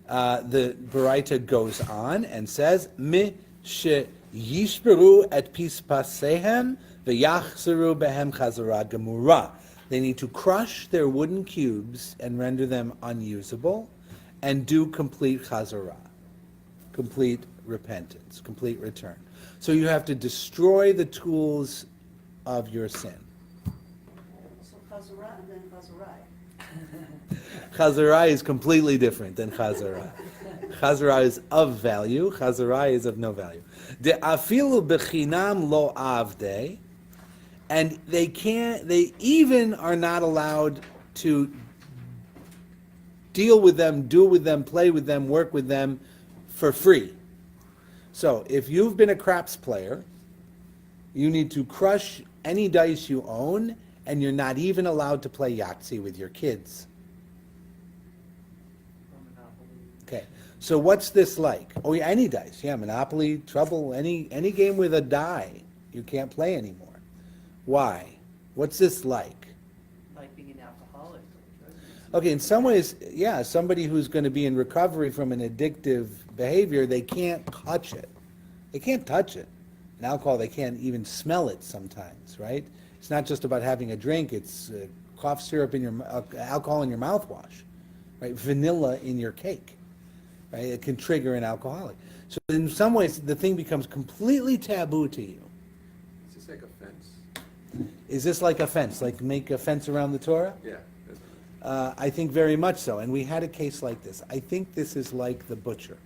the Baraita goes on and says, Mi she yishberu et pispasehem v'yachzeru behem chazara gemura. They need to crush their wooden cubes and render them unusable and do complete chazara, complete repentance, complete return. So you have to destroy the tools of your sin. So chazara and then chazarai. Chazarai is completely different than chazara. Chazara is of value. Chazarai is of no value. De afilu bechinam lo avde, and they even are not allowed to deal with them, do with them, play with them, work with them for free. So if you've been a craps player, you need to crush any dice you own, and you're not even allowed to play Yahtzee with your kids. Okay, so what's this like? Oh, yeah, any dice. Yeah, Monopoly, Trouble, any game with a die, you can't play anymore. Why? What's this like? Like being an alcoholic or drug user. Okay, in some ways, yeah, somebody who's going to be in recovery from an addictive behavior, they can't touch it. They can't touch it. In alcohol, they can't even smell it sometimes, right? It's not just about having a drink, it's cough syrup in your, alcohol in your mouthwash, right? Vanilla in your cake, right? It can trigger an alcoholic. So in some ways, the thing becomes completely taboo to you. It's just like a fence. Is this like a fence, like make a fence around the Torah? Yeah. I think very much so, and we had a case like this. I think this is like the butcher,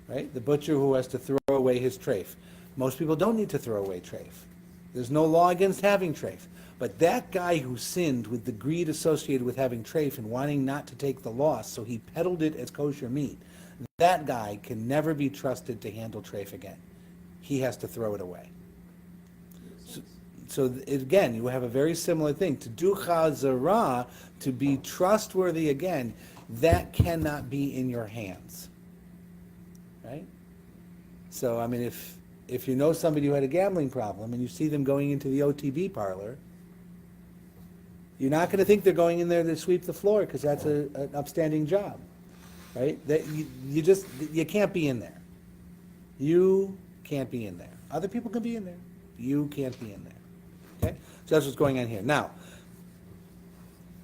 right? The butcher who has to throw away his treif. Most people don't need to throw away treif. There's no law against having treif. But that guy who sinned with the greed associated with having treif and wanting not to take the loss, so he peddled it as kosher meat, that guy can never be trusted to handle treif again. He has to throw it away. So again, you have a very similar thing. To do chazara, to be trustworthy again, that cannot be in your hands. Right? So, I mean, if you know somebody who had a gambling problem and you see them going into the OTB parlor, you're not going to think they're going in there to sweep the floor because that's an upstanding job. Right? That you can't be in there. You can't be in there. Other people can be in there. You can't be in there. Okay? So that's what's going on here. Now,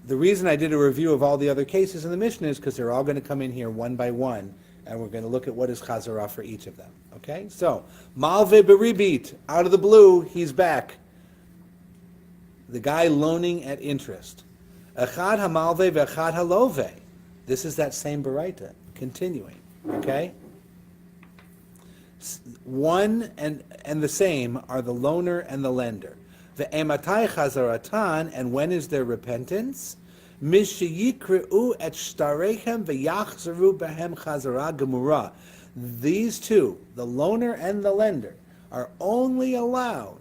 the reason I did a review of all the other cases in the Mishnah is because they're all going to come in here one by one, and we're going to look at what is chazara for each of them. Okay? So, malve beribit, out of the blue, he's back. The guy loaning at interest. Echad hamalve ve'echad halove. This is that same baraita, continuing. Okay? One and the same are the loaner and the lender. Ve'ematai chazaratan, and when is their repentance? Mishyikreu et shtarechem ve'yachzaru behem chazara gemura. These two, the loaner and the lender, are only allowed.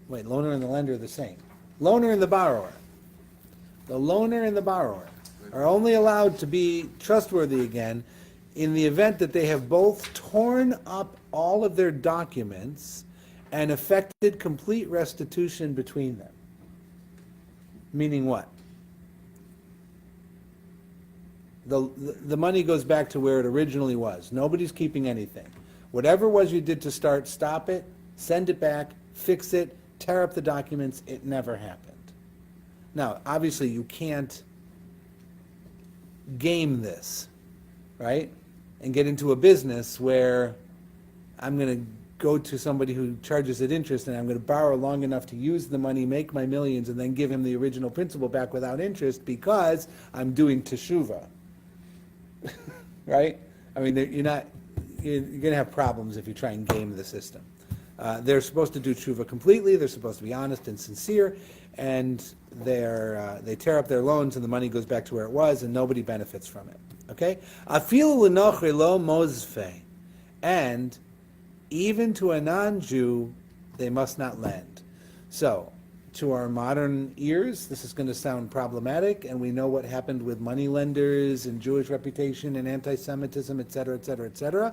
Wait, loaner and the lender are the same. Loaner and the borrower. The loaner and the borrower are only allowed to be trustworthy again in the event that they have both torn up all of their documents and effected complete restitution between them. Meaning what? The money goes back to where it originally was. Nobody's keeping anything. Whatever it was you did to start, stop it, send it back, fix it, tear up the documents. It never happened. Now, obviously, you can't game this, right? And get into a business where I'm going to go to somebody who charges it interest and I'm going to borrow long enough to use the money, make my millions, and then give him the original principal back without interest because I'm doing teshuvah. Right? I mean, you're going to have problems if you try and game the system. They're supposed to do teshuvah completely. They're supposed to be honest and sincere, and they tear up their loans, and the money goes back to where it was, and nobody benefits from it. Okay? Afilu l'nochri lo mozfe, and even to a non-Jew, they must not lend. So, to our modern ears, this is going to sound problematic, and we know what happened with money lenders and Jewish reputation and anti-Semitism, et cetera, et cetera, et cetera.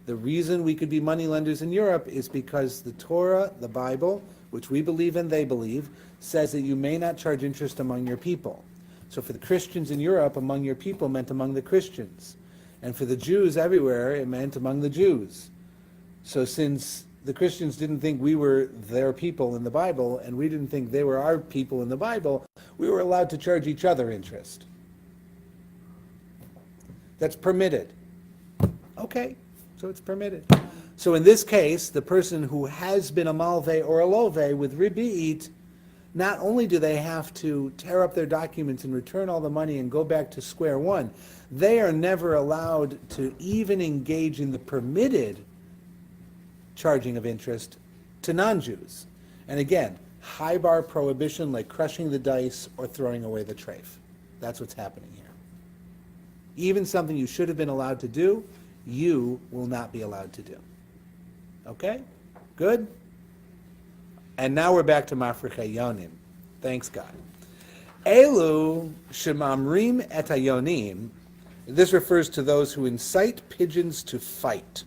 The reason we could be money lenders in Europe is because the Torah, the Bible, which we believe and they believe, says that you may not charge interest among your people. So for the Christians in Europe, among your people meant among the Christians. And for the Jews everywhere, it meant among the Jews. So since the Christians didn't think we were their people in the Bible, and we didn't think they were our people in the Bible, we were allowed to charge each other interest. That's permitted. Okay, so it's permitted. So in this case, the person who has been a malve or a love with ribi'it, not only do they have to tear up their documents and return all the money and go back to square one, they are never allowed to even engage in the permitted charging of interest to non-Jews. And again, high bar prohibition like crushing the dice or throwing away the treif. That's what's happening here. Even something you should have been allowed to do, you will not be allowed to do. Okay? Good? And now we're back to Mafrechei Yonim. Thanks God. Elu shemamrim et hayonim. This refers to those who incite pigeons to fight.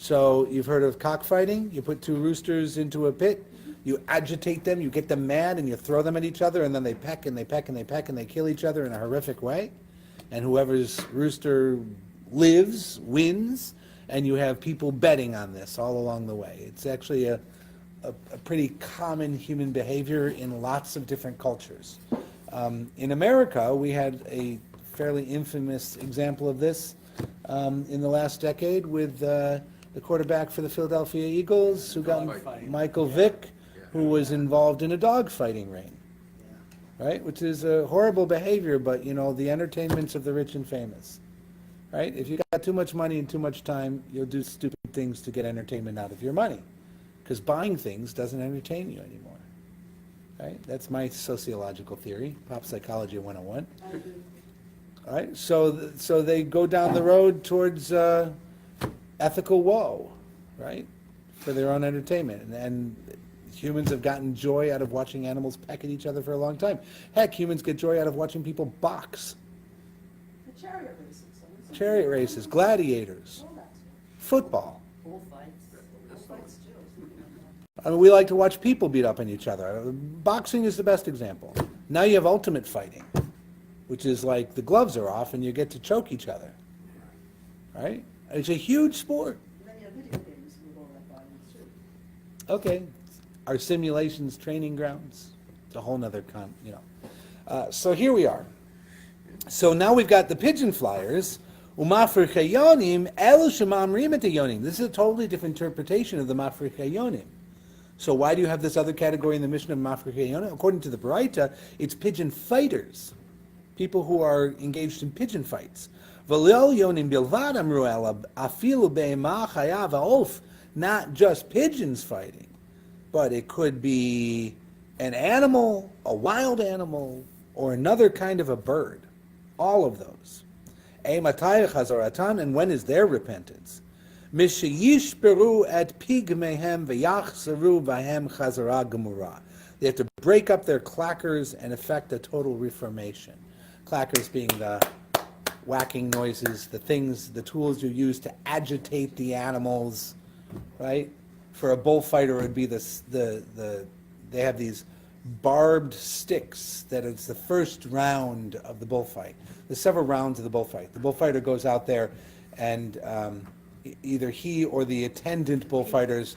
So you've heard of cockfighting? You put two roosters into a pit, you agitate them, you get them mad, and you throw them at each other, and then they peck and they peck and they peck and they kill each other in a horrific way. And whoever's rooster lives wins, and you have people betting on this all along the way. It's actually a pretty common human behavior in lots of different cultures. In America, we had a fairly infamous example of this in the last decade with the quarterback for the Philadelphia Eagles, who got Michael Vick, who was involved in a dogfighting ring, right? Which is a horrible behavior, but you know, the entertainments of the rich and famous, right? If you got too much money and too much time, you'll do stupid things to get entertainment out of your money, because buying things doesn't entertain you anymore, right? That's my sociological theory, pop psychology 101. All right, so they go down the road towards ethical woe, right, for their own entertainment. And humans have gotten joy out of watching animals peck at each other for a long time. Heck, humans get joy out of watching people box. The chariot races. Chariot races, gladiators, All that. football. Bullfights. Bullfights too. I mean, we like to watch people beat up on each other. Boxing is the best example. Now you have ultimate fighting, which is like the gloves are off and you get to choke each other, right? It's a huge sport. And then you have video games with all that violence too. Okay, our simulations training grounds. It's a whole nother so here we are. So now we've got the pigeon flyers. Umafrechei yonim elu shemamrim et hayonim. This is a totally different interpretation of the mafrechei yonim. So why do you have this other category in the Mishnah of mafrechei yonim? According to the Baraita, it's pigeon fighters, people who are engaged in pigeon fights. Not just pigeons fighting, but it could be an animal, a wild animal, or another kind of a bird. All of those. And when is their repentance? They have to break up their clackers and effect a total reformation. Clackers being the whacking noises, the tools you use to agitate the animals, right? For a bullfighter, it would be they have these barbed sticks, that it's the first round of the bullfight. There's several rounds of the bullfight. The bullfighter goes out there and either he or the attendant bullfighters,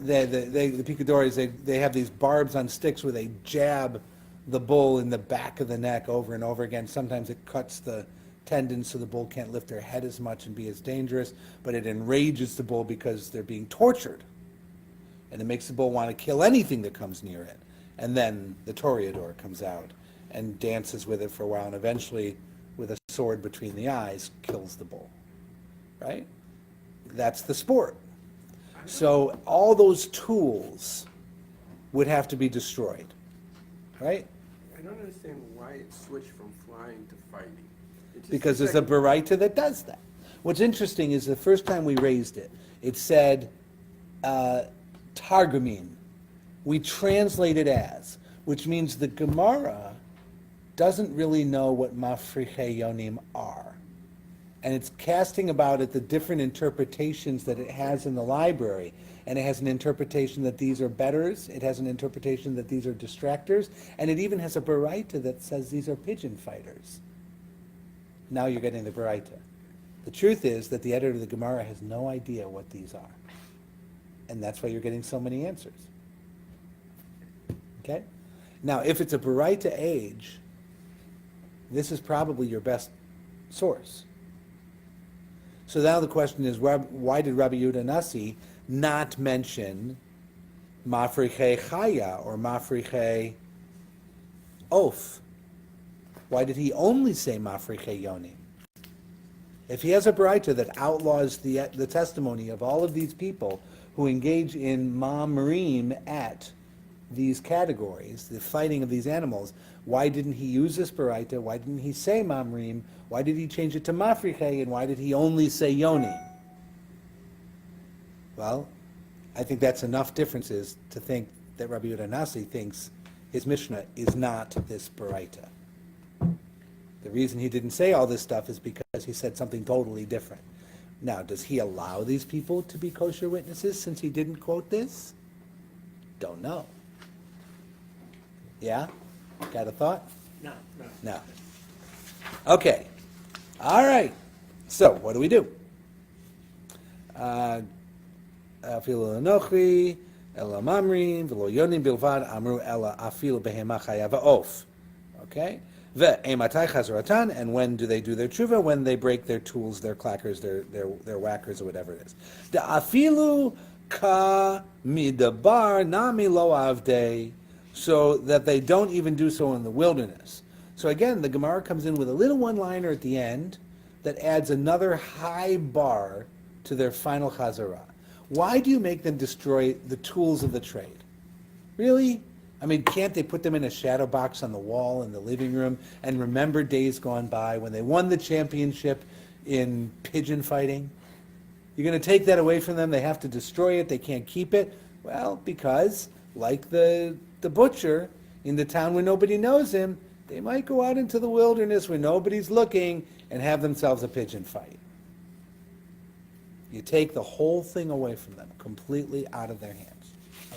the picadores, they have these barbs on sticks where they jab the bull in the back of the neck over and over again. Sometimes it cuts the tendons so the bull can't lift their head as much and be as dangerous, but it enrages the bull because they're being tortured. And it makes the bull want to kill anything that comes near it. And then the toreador comes out and dances with it for a while, and eventually, with a sword between the eyes, kills the bull. Right? That's the sport. So all those tools would have to be destroyed. Right? I don't understand why it switched from flying to fighting. It just Because seems there's a like- baraita that does that. What's interesting is the first time we raised it, it said targumin. We translate it as, which means the Gemara doesn't really know what mafriche yonim are. And it's casting about at the different interpretations that it has in the library. And it has an interpretation that these are betters. It has an interpretation that these are distractors. And it even has a baraita that says these are pigeon fighters. Now you're getting the baraita. The truth is that the editor of the Gemara has no idea what these are. And that's why you're getting so many answers. Okay? Now, if it's a baraita age, this is probably your best source. So now the question is, why did Rabbi Yehuda Nasi not mention mafriche chaya or mafriche oaf? Why did he only say mafriche yonim? If he has a baraita that outlaws the testimony of all of these people who engage in ma'amarim at these categories, the fighting of these animals, why didn't he use this baraita? Why didn't he say ma'amarim? Why did he change it to mafriche? And why did he only say yonim? Well, I think that's enough differences to think that Rabbi Yehuda Nasi thinks his Mishnah is not this baraita. The reason he didn't say all this stuff is because he said something totally different. Now, does he allow these people to be kosher witnesses since he didn't quote this? Don't know. Yeah? Got a thought? No. Okay. All right. So, what do we do? Afilu l'nochri, ela mamrim, v'lo yonim bilvad, amru ela afilu behema chaya va'of. Okay? Ve'ematai chazaratan, and when do they do their tshuva? When they break their tools, their clackers, their whackers, or whatever it is. The afilu ka midabar nami lo avdei, so that they don't even do so in the wilderness. So again, the Gemara comes in with a little one-liner at the end that adds another high bar to their final chazarah. Why do you make them destroy the tools of the trade? Really? I mean, can't they put them in a shadow box on the wall in the living room and remember days gone by when they won the championship in pigeon fighting? You're going to take that away from them? They have to destroy it? They can't keep it? Well, because, like the butcher in the town where nobody knows him, they might go out into the wilderness where nobody's looking and have themselves a pigeon fight. You take the whole thing away from them, completely out of their hands.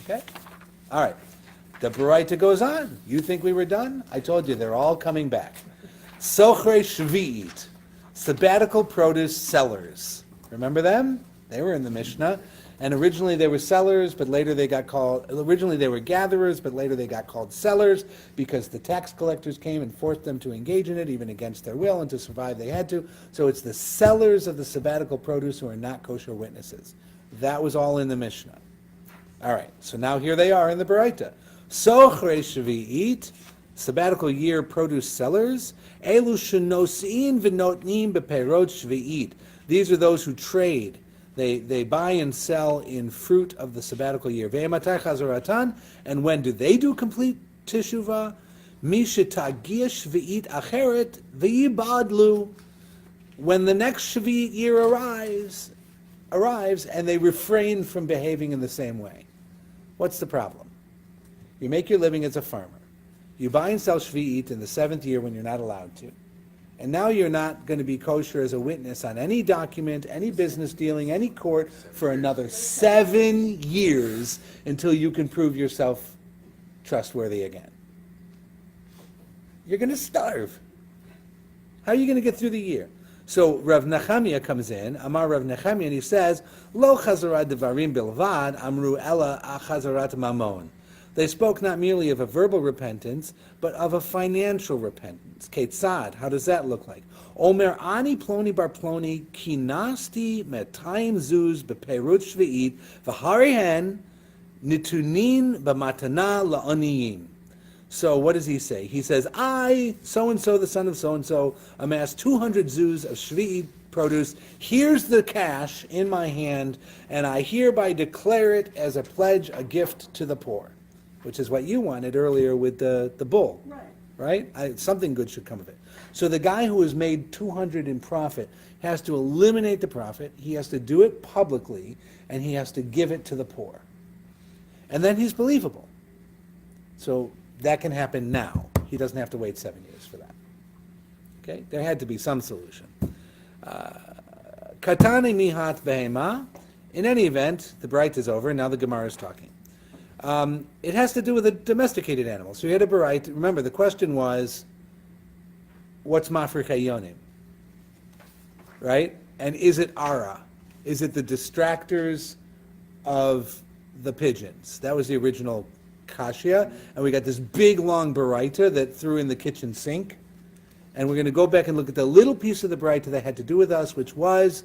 Okay? All right. The baraita goes on. You think we were done? I told you, they're all coming back. Sochre shvi'it, sabbatical produce sellers. Remember them? They were in the Mishnah. And originally they were sellers, but later they got called, originally they were gatherers, but later they got called sellers because the tax collectors came and forced them to engage in it, even against their will, and to survive they had to. So it's the sellers of the sabbatical produce who are not kosher witnesses. That was all in the Mishnah. All right, so now here they are in the Baraita. Sochre shvi'it, sabbatical year produce sellers, elu shenosin v'notnim beperot shvi'it. These are those who trade. They buy and sell in fruit of the sabbatical year. Ve'ematai chazaratan, and when do they do complete teshuvah? Mishetagia shvi'it acheret v'yibadlu. When the next shvi'it year arrives, and they refrain from behaving in the same way. What's the problem? You make your living as a farmer. You buy and sell shvi'it in the 7th year when you're not allowed to. And now you're not going to be kosher as a witness on any document, any business dealing, any court for another 7 years until you can prove yourself trustworthy again. You're going to starve. How are you going to get through the year? So Rav Nechemia comes in, Amar Rav Nechemia, and he says, Lo chazarat devarim bilvad, amru ella chazarat mamon. They spoke not merely of a verbal repentance, but of a financial repentance. Ketzad, how does that look like? Omer ani ploni bar ploni kinasti metayim zuz beperut shvi'it v'harihen nitunin b'matana la'aniyim. So what does he say? He says, I, so-and-so, the son of so-and-so, amassed 200 zuz of shvi'it produce. Here's the cash in my hand, and I hereby declare it as a pledge, a gift to the poor, which is what you wanted earlier with the bull. Right. Right? Something good should come of it. So the guy who has made 200 in profit has to eliminate the profit, he has to do it publicly, and he has to give it to the poor. And then he's believable. So that can happen now. He doesn't have to wait 7 years for that. Okay? There had to be some solution. Katani mihat behema. In any event, the bright is over, and now the Gemara is talking. It has to do with a domesticated animal. So you had a bright. Remember, the question was, what's mafri chayonim? Right? And is it ara? Is it the distractors of the pigeons? That was the original kashya, and we got this big long baraita that threw in the kitchen sink, and we're going to go back and look at the little piece of the baraita that had to do with us, which was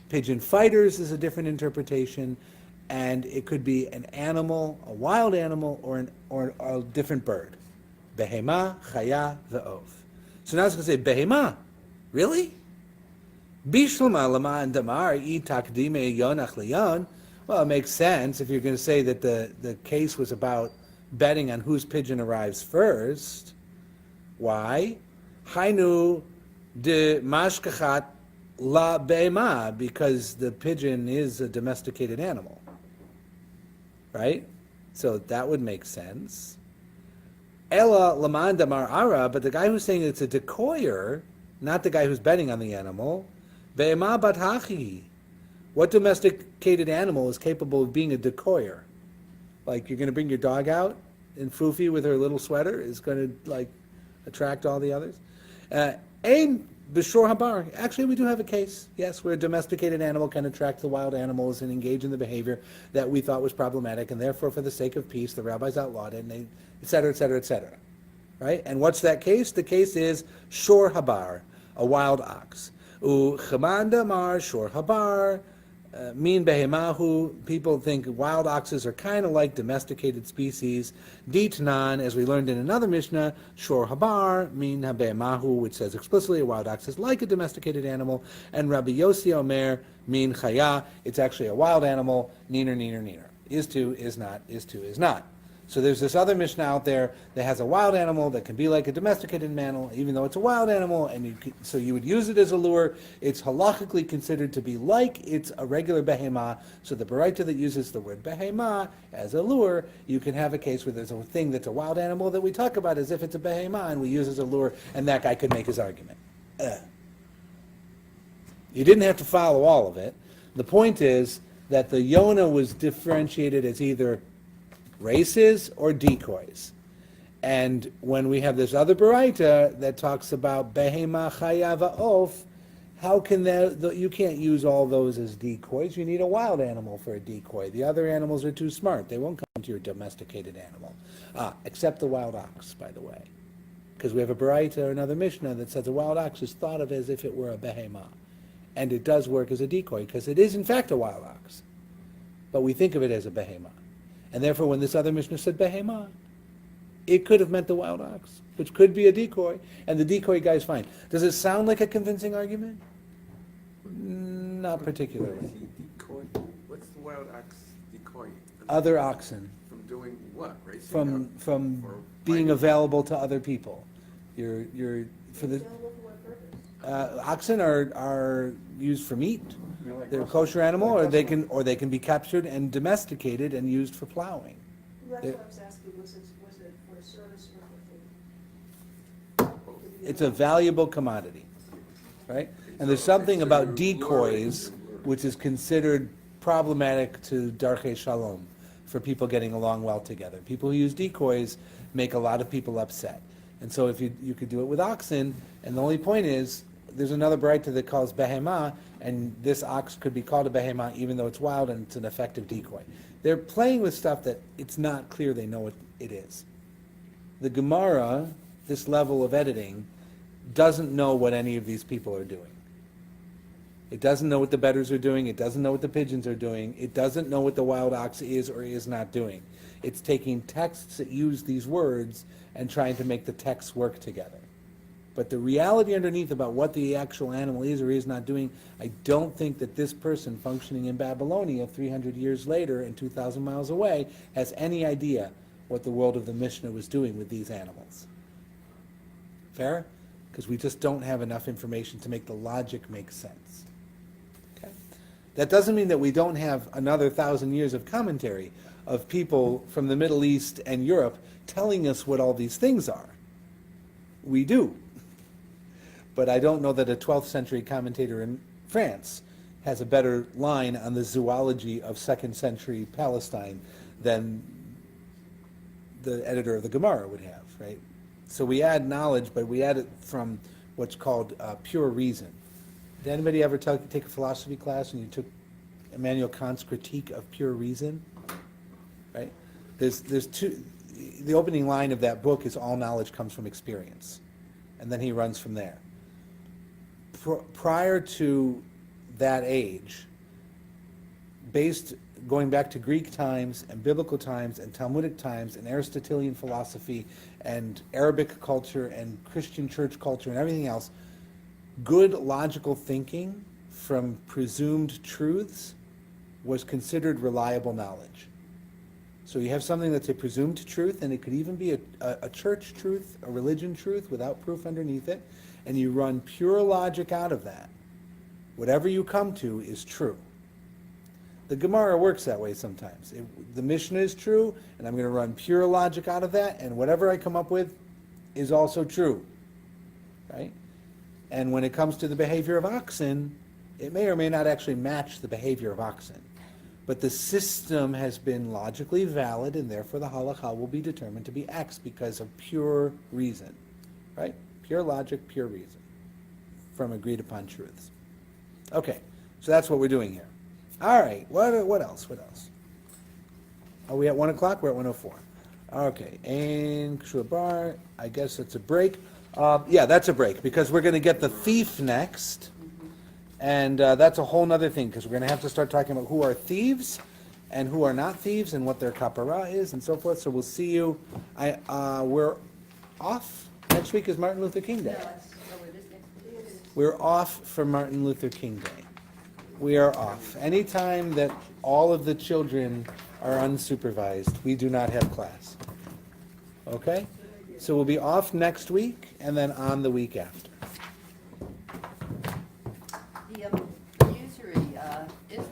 pigeon fighters is a different interpretation, and it could be an animal, a wild animal, or a different bird. Behema, chaya, ve'ov. So now it's going to say behema. Really? Bishlama lama and damar I takdime yonach leyon. Well, it makes sense if you're going to say that the case was about betting on whose pigeon arrives first. Why? Hainu de mashkachat la be'ema, because the pigeon is a domesticated animal. Right? So that would make sense. Ella laman damar ara, but the guy who's saying it's a decoyer, not the guy who's betting on the animal, be'ema bat hachi. What domesticated animal is capable of being a decoyer? Like, you're going to bring your dog out, and Fufi with her little sweater is going to, like, attract all the others. Ein b'shor habar. Actually, we do have a case, yes, where a domesticated animal can attract the wild animals and engage in the behavior that we thought was problematic, and therefore, for the sake of peace, the rabbis outlawed it, and they, et cetera, et cetera, et cetera. Right? And what's that case? The case is shor habar, a wild ox. U chamanda mar shor habar. Min behemahu, people think wild oxes are kind of like domesticated species. Ditnan, as we learned in another Mishnah, shor habar, min habehemahu, which says explicitly a wild ox is like a domesticated animal. And Rabbi Yossi Omer, min chaya, it's actually a wild animal, neener, neener, neener. Is to, is not, is to, is not. So there's this other Mishnah out there that has a wild animal that can be like a domesticated animal, even though it's a wild animal, and so you would use it as a lure. It's halachically considered to be like it's a regular behemah. So the baraita that uses the word behemah as a lure, you can have a case where there's a thing that's a wild animal that we talk about as if it's a behemah, and we use as a lure, and that guy could make his argument. You didn't have to follow all of it. The point is that the Yonah was differentiated as either races or decoys. And when we have this other baraita that talks about behema chaya va'of, how can that, you can't use all those as decoys. You need a wild animal for a decoy. The other animals are too smart. They won't come to your domesticated animal. Except the wild ox, by the way. Because we have a baraita or another Mishnah that says a wild ox is thought of as if it were a behema. And it does work as a decoy, because it is in fact a wild ox. But we think of it as a behema. And therefore, when this other Mishnah said behema, it could have meant the wild ox, which could be a decoy, and the decoy guy's fine. Does it sound like a convincing argument? Not particularly. Is he decoy? What's the wild ox decoy? Other oxen. From doing what? Racing? From Or being fighting? available to other people. You're for the Available for what purpose? oxen are used for meat. You know, like They're a Russell- kosher animal, like or Russell. they can be captured and domesticated and used for plowing. That's Yeah. what I was asking, was it for a service or for food? It's a valuable commodity, right? And there's something about decoys which is considered problematic to Darchei Shalom. for people getting along well together. People who use decoys make a lot of people upset. And so if you could do it with oxen, and the only point is, there's another Braita that calls behemah, and this ox could be called a behemah even though it's wild and it's an effective decoy. They're playing with stuff that it's not clear they know what it is. The Gemara, this level of editing, doesn't know what any of these people are doing. It doesn't know what the bedders are doing. It doesn't know what the pigeons are doing. It doesn't know what the wild ox is or is not doing. It's taking texts that use these words and trying to make the texts work together. But the reality underneath about what the actual animal is or is not doing, I don't think that this person functioning in Babylonia 300 years later and 2,000 miles away has any idea what the world of the Mishnah was doing with these animals. Fair? Because we just don't have enough information to make the logic make sense. Okay? That doesn't mean that we don't have another 1,000 years of commentary of people from the Middle East and Europe telling us what all these things are. We do. But I don't know that a 12th century commentator in France has a better line on the zoology of 2nd century Palestine than the editor of the Gemara would have, right? So we add knowledge, but we add it from what's called pure reason. Did anybody ever take a philosophy class and you took Immanuel Kant's critique of pure reason? Right? There's two. The opening line of that book is all knowledge comes from experience, and then he runs from there. Prior to that age, going back to Greek times and biblical times and Talmudic times and Aristotelian philosophy and Arabic culture and Christian church culture and everything else, good logical thinking from presumed truths was considered reliable knowledge. So you have something that's a presumed truth, and it could even be a church truth, a religion truth without proof underneath it, and you run pure logic out of that. Whatever you come to is true. The Gemara works that way sometimes. The Mishnah is true, and I'm going to run pure logic out of that, and whatever I come up with is also true. Right? And when it comes to the behavior of oxen, it may or may not actually match the behavior of oxen. But the system has been logically valid, and therefore the halakha will be determined to be X because of pure reason. Right? Pure logic, pure reason from agreed upon truths. Okay, so that's what we're doing here. All right, what else? What else? Are we at 1 o'clock? We're at 1:04. Okay, and Kshua Bar, I guess it's a break. Yeah, that's a break because we're going to get the thief next. And that's a whole other thing because we're going to have to start talking about who are thieves and who are not thieves and what their kapara is and so forth. So we'll see you. We're off. Next week is Martin Luther King Day. We're off for Martin Luther King Day. We are off. Anytime that all of the children are unsupervised, we do not have class. Okay? So we'll be off next week and then on the week after. The usury, is